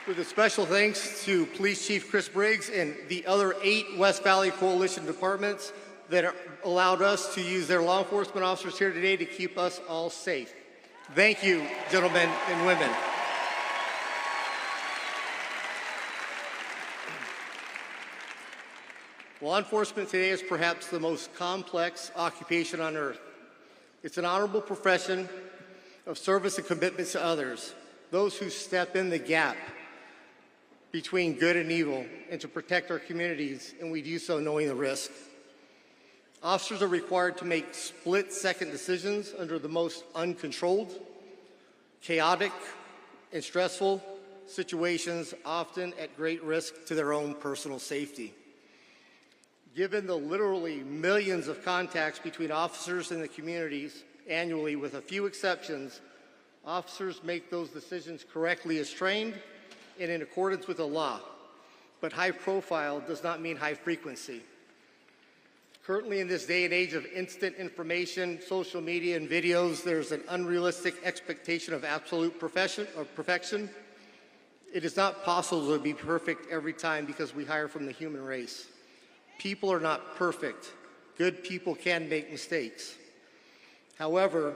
S3: With a special thanks to Police Chief Chris Briggs and the other 8 West Valley Coalition departments that allowed us to use their law enforcement officers here today to keep us all safe. Thank you, gentlemen and women. Law enforcement today is perhaps the most complex occupation on earth. It's an honorable profession of service and commitment to others, those who step in the gap between good and evil and to protect our communities, and we do so knowing the risk. Officers are required to make split-second decisions under the most uncontrolled, chaotic, and stressful situations, often at great risk to their own personal safety. Given the literally millions of contacts between officers and the communities annually, with a few exceptions, officers make those decisions correctly as trained and in accordance with the law. But high profile does not mean high frequency. Currently, in this day and age of instant information, social media, and videos, there's an unrealistic expectation of absolute perfection. It is not possible to be perfect every time because we hire from the human race. People are not perfect. Good people can make mistakes. However,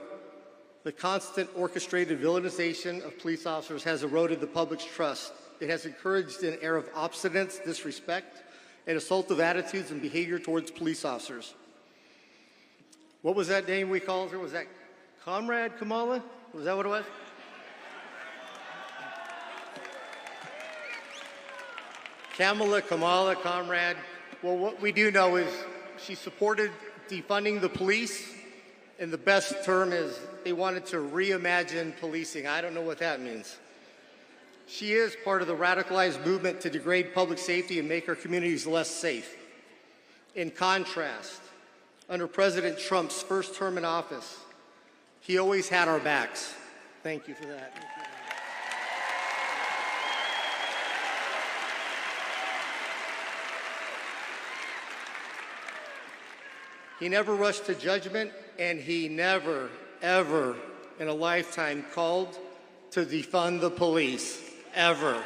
S3: the constant orchestrated villainization of police officers has eroded the public's trust. It has encouraged an air of obstinance, disrespect, and assaultive attitudes and behavior towards police officers. What was that name we called her? Was that Comrade Kamala? Was that what it was? Kamala, Comrade. Well, what we do know is she supported defunding the police, and the best term is they wanted to reimagine policing. I don't know what that means. She is part of the radicalized movement to degrade public safety and make our communities less safe. In contrast, under President Trump's first term in office, he always had our backs. Thank you for that. He never rushed to judgment, and he never, ever in a lifetime called to defund the police, ever.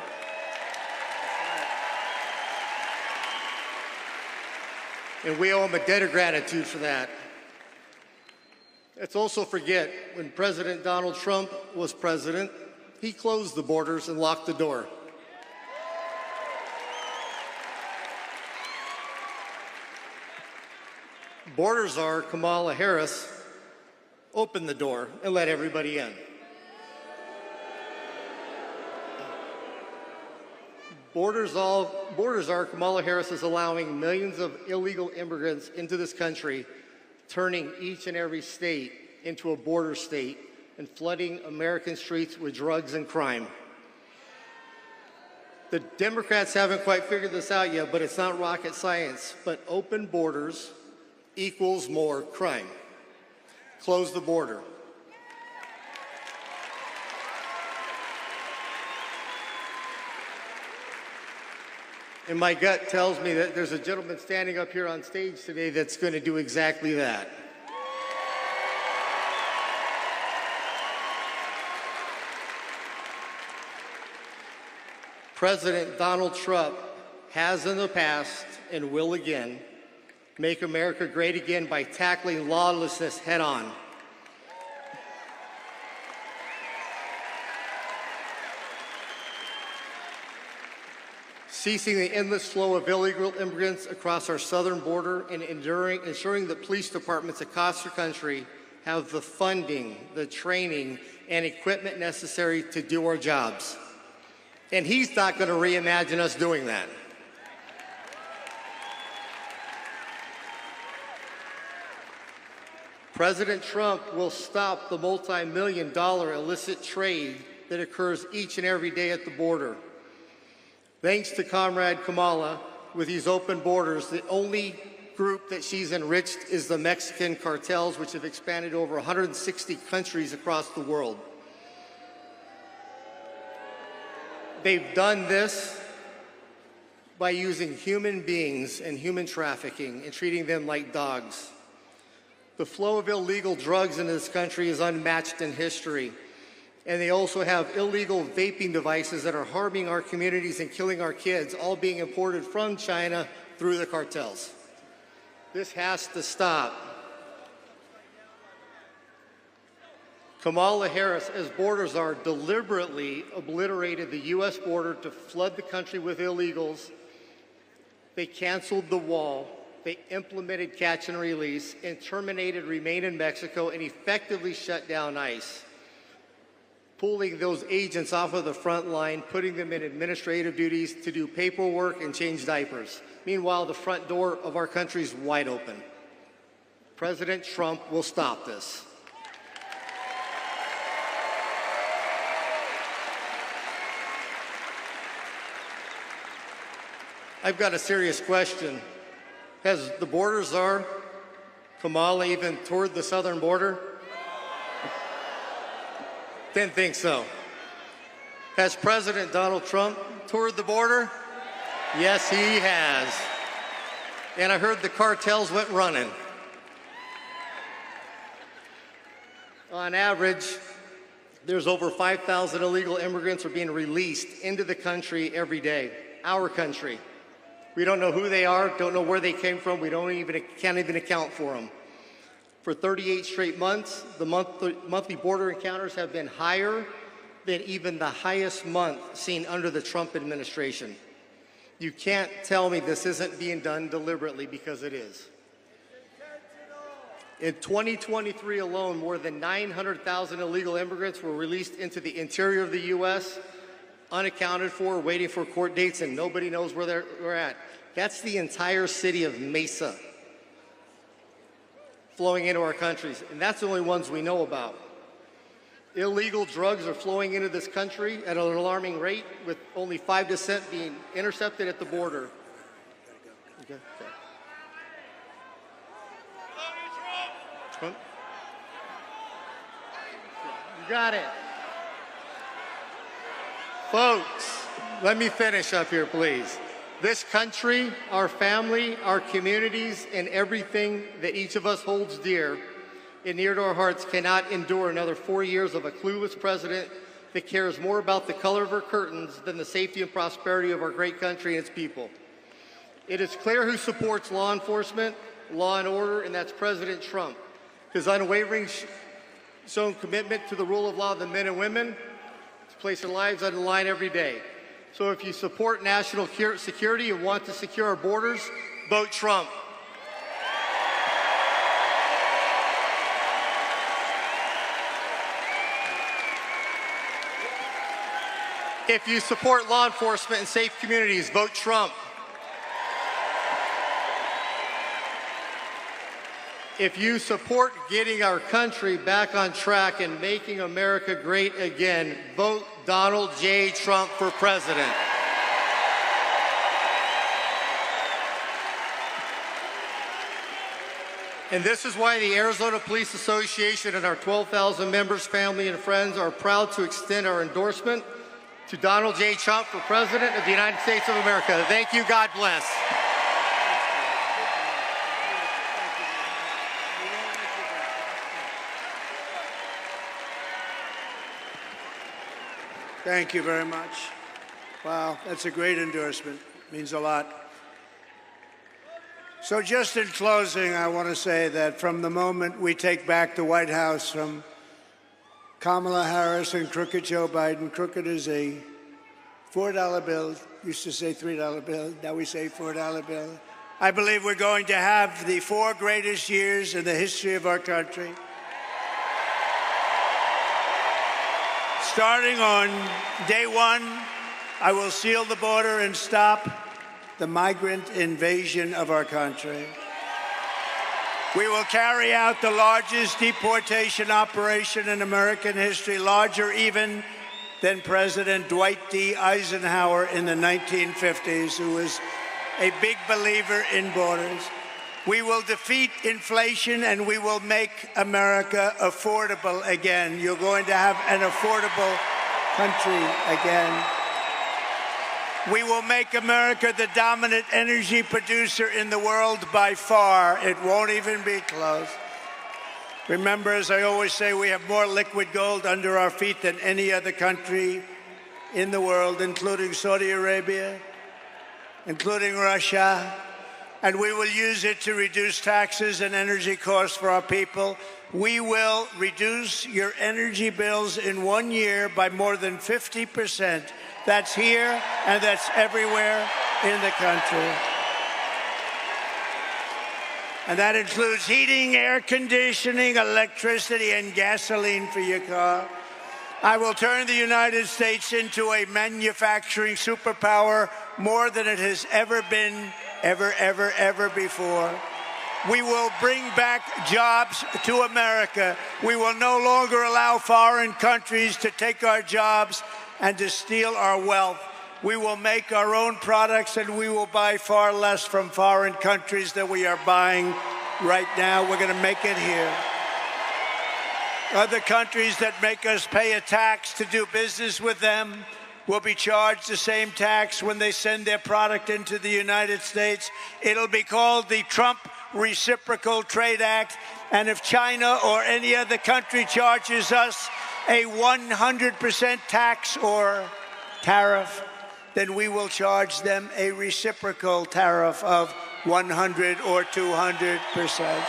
S3: And we owe him a debt of gratitude for that. Let's also forget, when President Donald Trump was president, he closed the borders and locked the door. Border czar Kamala Harris opened the door and let everybody in. Border czar Kamala Harris is allowing millions of illegal immigrants into this country, turning each and every state into a border state and flooding American streets with drugs and crime. The Democrats haven't quite figured this out yet, but it's not rocket science. But open borders equals more crime. Close the border. And my gut tells me that there's a gentleman standing up here on stage today that's going to do exactly that. President Donald Trump has in the past and will again make America great again by tackling lawlessness head on. Ceasing the endless flow of illegal immigrants across our southern border and ensuring that police departments across the country have the funding, the training, and equipment necessary to do our jobs. And he's not going to reimagine us doing that. President Trump will stop the multi-million-dollar illicit trade that occurs each and every day at the border. Thanks to Comrade Kamala, with these open borders, the only group that she's enriched is the Mexican cartels, which have expanded to over 160 countries across the world. They've done this by using human beings and human trafficking and treating them like dogs. The flow of illegal drugs in this country is unmatched in history. And they also have illegal vaping devices that are harming our communities and killing our kids, all being imported from China through the cartels. This has to stop. Kamala Harris, as border czar, deliberately obliterated the U.S. border to flood the country with illegals. They canceled the wall. They implemented catch and release and terminated Remain in Mexico and effectively shut down ICE, pulling those agents off of the front line, putting them in administrative duties to do paperwork and change diapers. Meanwhile, the front door of our country is wide open. President Trump will stop this. I've got a serious question. Has the border czar, Kamala, even toured the southern border? Didn't think so. Has President Donald Trump toured the border? Yes, he has. And I heard the cartels went running. On average, there's over 5,000 illegal immigrants are being released into the country every day, our country. We don't know who they are, don't know where they came from, can't even account for them. For 38 straight months, the monthly border encounters have been higher than even the highest month seen under the Trump administration. You can't tell me this isn't being done deliberately, because it is. In 2023 alone, more than 900,000 illegal immigrants were released into the interior of the U.S., unaccounted for, waiting for court dates, and nobody knows where they're at. That's the entire city of Mesa flowing into our countries, and that's the only ones we know about. Illegal drugs are flowing into this country at an alarming rate, with only 5% being intercepted at the border. Okay. Trump? You got it. Folks, let me finish up here, please. This country, our family, our communities, and everything that each of us holds dear and near to our hearts cannot endure another 4 years of a clueless president that cares more about the color of her curtains than the safety and prosperity of our great country and its people. It is clear who supports law enforcement, law and order, and that's President Trump. His unwavering shown commitment to the rule of law of the men and women to place their lives on the line every day. So if you support national security and want to secure our borders, vote Trump. If you support law enforcement and safe communities, vote Trump. If you support getting our country back on track and making America great again, vote Donald J. Trump for president. And this is why the Arizona Police Association and our 12,000 members, family, and friends are proud to extend our endorsement to Donald J. Trump for President of the United States of America. Thank you. God bless.
S1: Thank you very much. Wow, that's a great endorsement. Means a lot. So just in closing, I want to say that from the moment we take back the White House from Kamala Harris and crooked Joe Biden, crooked is a $4 bill, used to say $3 bill, now we say $4 bill. I believe we're going to have the 4 greatest years in the history of our country. Starting on day 1, I will seal the border and stop the migrant invasion of our country. We will carry out the largest deportation operation in American history, larger even than President Dwight D. Eisenhower in the 1950s, who was a big believer in borders. We will defeat inflation, and we will make America affordable again. You're going to have an affordable country again. We will make America the dominant energy producer in the world by far. It won't even be close. Remember, as I always say, we have more liquid gold under our feet than any other country in the world, including Saudi Arabia, including Russia. And we will use it to reduce taxes and energy costs for our people. We will reduce your energy bills in 1 year by more than 50%. That's here and that's everywhere in the country. And that includes heating, air conditioning, electricity, and gasoline for your car. I will turn the United States into a manufacturing superpower more than it has ever been, ever before. We will bring back jobs to America. We will no longer allow foreign countries to take our jobs and to steal our wealth. We will make our own products, and we will buy far less from foreign countries than we are buying right now. We're going to make it here. Other countries that make us pay a tax to do business with them, will be charged the same tax when they send their product into the United States. It'll be called the Trump Reciprocal Trade Act. And if China or any other country charges us a 100% tax or tariff, then we will charge them a reciprocal tariff of 100 or 200%.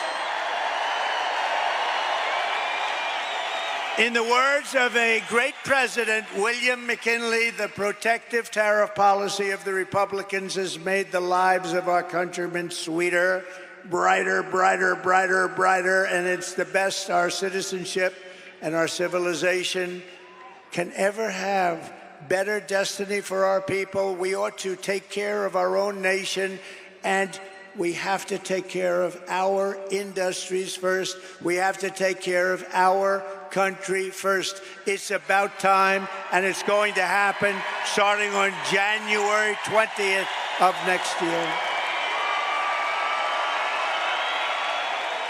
S1: In the words of a great president, William McKinley, the protective tariff policy of the Republicans has made the lives of our countrymen sweeter, brighter, brighter, brighter, brighter, and it's the best our citizenship and our civilization can ever have. Better destiny for our people. We ought to take care of our own nation, and we have to take care of our industries first. We have to take care of our country first. It's about time, and it's going to happen starting on January 20th of next year.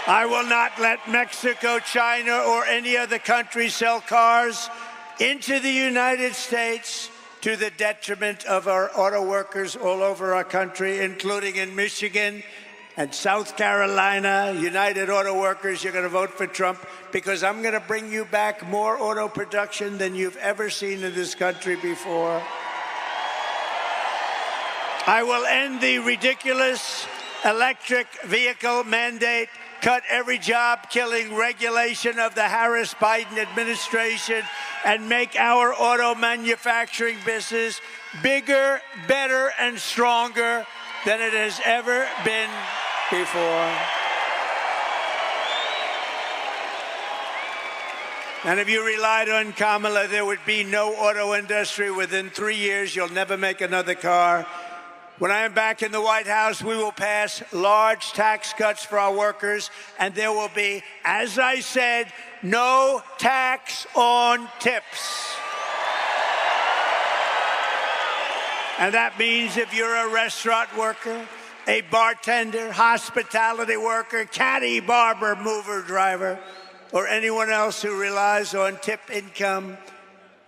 S1: I will not let Mexico, China, or any other country sell cars into the United States to the detriment of our auto workers all over our country, including in Michigan and South Carolina. United Auto Workers, you're going to vote for Trump because I'm going to bring you back more auto production than you've ever seen in this country before. I will end the ridiculous electric vehicle mandate, cut every job-killing regulation of the Harris-Biden administration, and make our auto manufacturing business bigger, better, and stronger than it has ever been before. And if you relied on Kamala, there would be no auto industry. Within 3 years, you'll never make another car. When I am back in the White House, we will pass large tax cuts for our workers, and there will be, as I said, no tax on tips. And that means if you're a restaurant worker, a bartender, hospitality worker, caddy, barber, mover, driver, or anyone else who relies on tip income,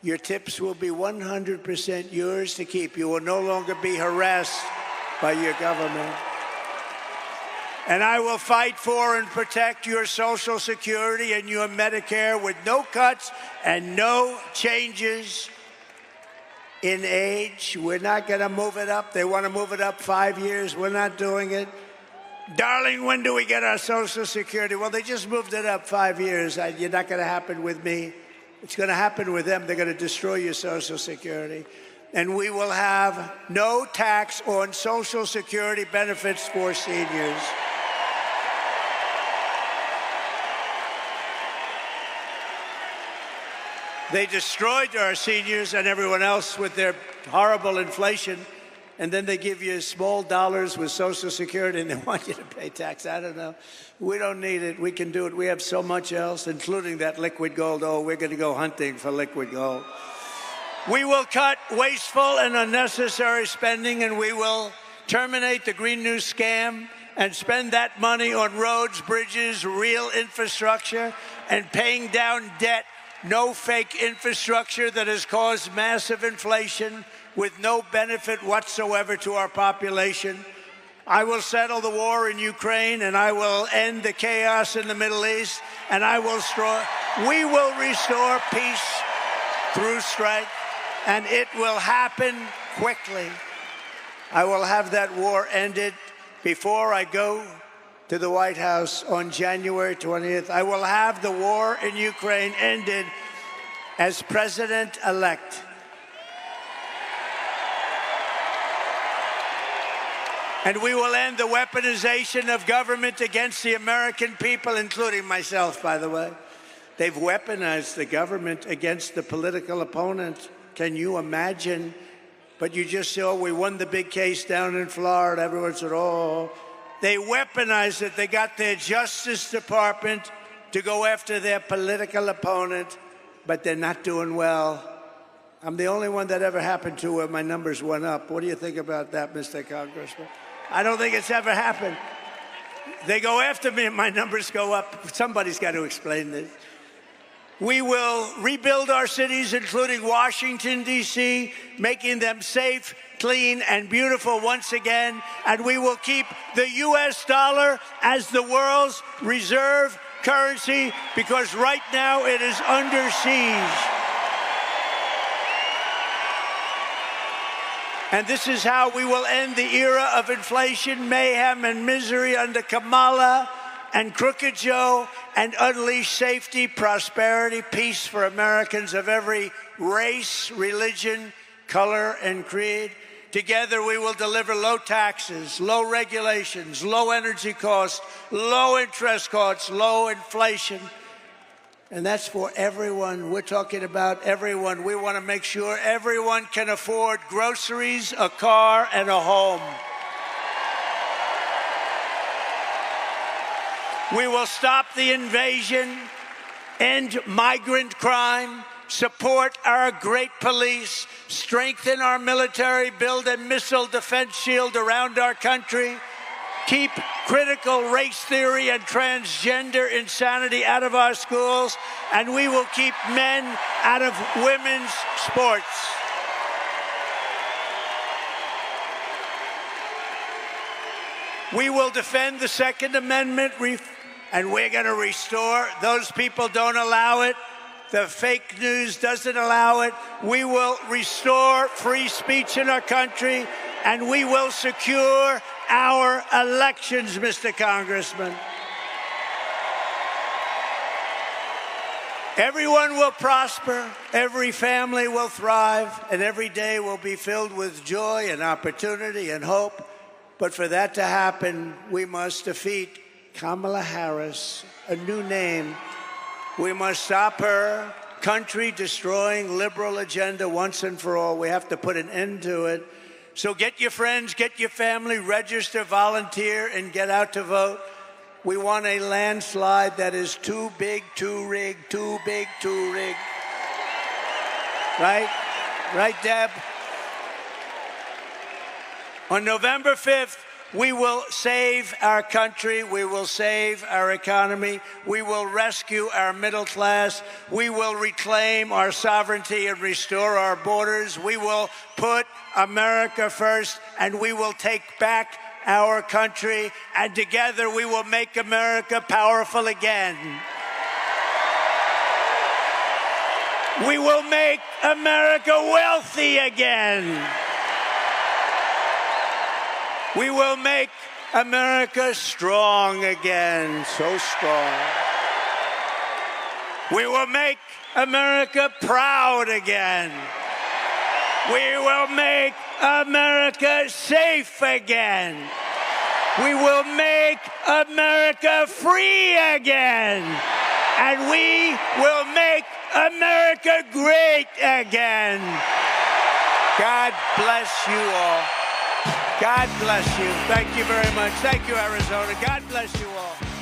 S1: your tips will be 100% yours to keep. You will no longer be harassed by your government. And I will fight for and protect your Social Security and your Medicare with no cuts and no changes in age. We're not going to move it up. They want to move it up 5 years. We're not doing it. Darling, when do we get our Social Security? Well, they just moved it up 5 years. You're not going to happen with me. It's going to happen with them. They're going to destroy your Social Security. And we will have no tax on Social Security benefits for seniors. They destroyed our seniors and everyone else with their horrible inflation, and then they give you small dollars with Social Security and they want you to pay tax. I don't know. We don't need it. We can do it. We have so much else, including that liquid gold. Oh, we're going to go hunting for liquid gold. We will cut wasteful and unnecessary spending, and we will terminate the Green New scam and spend that money on roads, bridges, real infrastructure, and paying down debt. No fake infrastructure that has caused massive inflation with no benefit whatsoever to our population. I will settle the war in Ukraine, and I will end the chaos in the Middle East, and we will restore peace through strength, and it will happen quickly. I will have that war ended before I go to the White House on January 20th. I will have the war in Ukraine ended as president-elect. And we will end the weaponization of government against the American people, including myself, by the way. They've weaponized the government against the political opponent. Can you imagine? But you just saw we won the big case down in Florida. Everyone said, oh. They weaponized it. They got their Justice Department to go after their political opponent, but they're not doing well. I'm the only one that ever happened to where my numbers went up. What do you think about that, Mr. Congressman? I don't think it's ever happened. They go after me and my numbers go up. Somebody's got to explain this. We will rebuild our cities, including Washington, D.C., making them safe, clean, and beautiful once again. And we will keep the U.S. dollar as the world's reserve currency, because right now it is under siege. And this is how we will end the era of inflation, mayhem, and misery under Kamala and Crooked Joe, and unleash safety, prosperity, peace for Americans of every race, religion, color, and creed. Together, we will deliver low taxes, low regulations, low energy costs, low interest costs, low inflation. And that's for everyone. We're talking about everyone. We want to make sure everyone can afford groceries, a car, and a home. We will stop the invasion, end migrant crime, support our great police, strengthen our military, build a missile defense shield around our country, keep critical race theory and transgender insanity out of our schools, and we will keep men out of women's sports. We will defend the Second Amendment, and we're going to restore. Those people don't allow it. The fake news doesn't allow it. We will restore free speech in our country, and we will secure our elections, Mr. Congressman. Everyone will prosper, every family will thrive, and every day will be filled with joy and opportunity and hope. But for that to happen, we must defeat Kamala Harris, a new name. We must stop her country-destroying liberal agenda once and for all. We have to put an end to it. So get your friends, get your family, register, volunteer, and get out to vote. We want a landslide that is too big, too rigged, too big, too rigged. Right? Right, Deb? On November 5th, we will save our country. We will save our economy. We will rescue our middle class. We will reclaim our sovereignty and restore our borders. We will put America first, and we will take back our country. And together, we will make America powerful again. We will make America wealthy again. We will make America strong again, so strong. We will make America proud again. We will make America safe again. We will make America free again. And we will make America great again. God bless you all. God bless you. Thank you very much. Thank you, Arizona. God bless you all.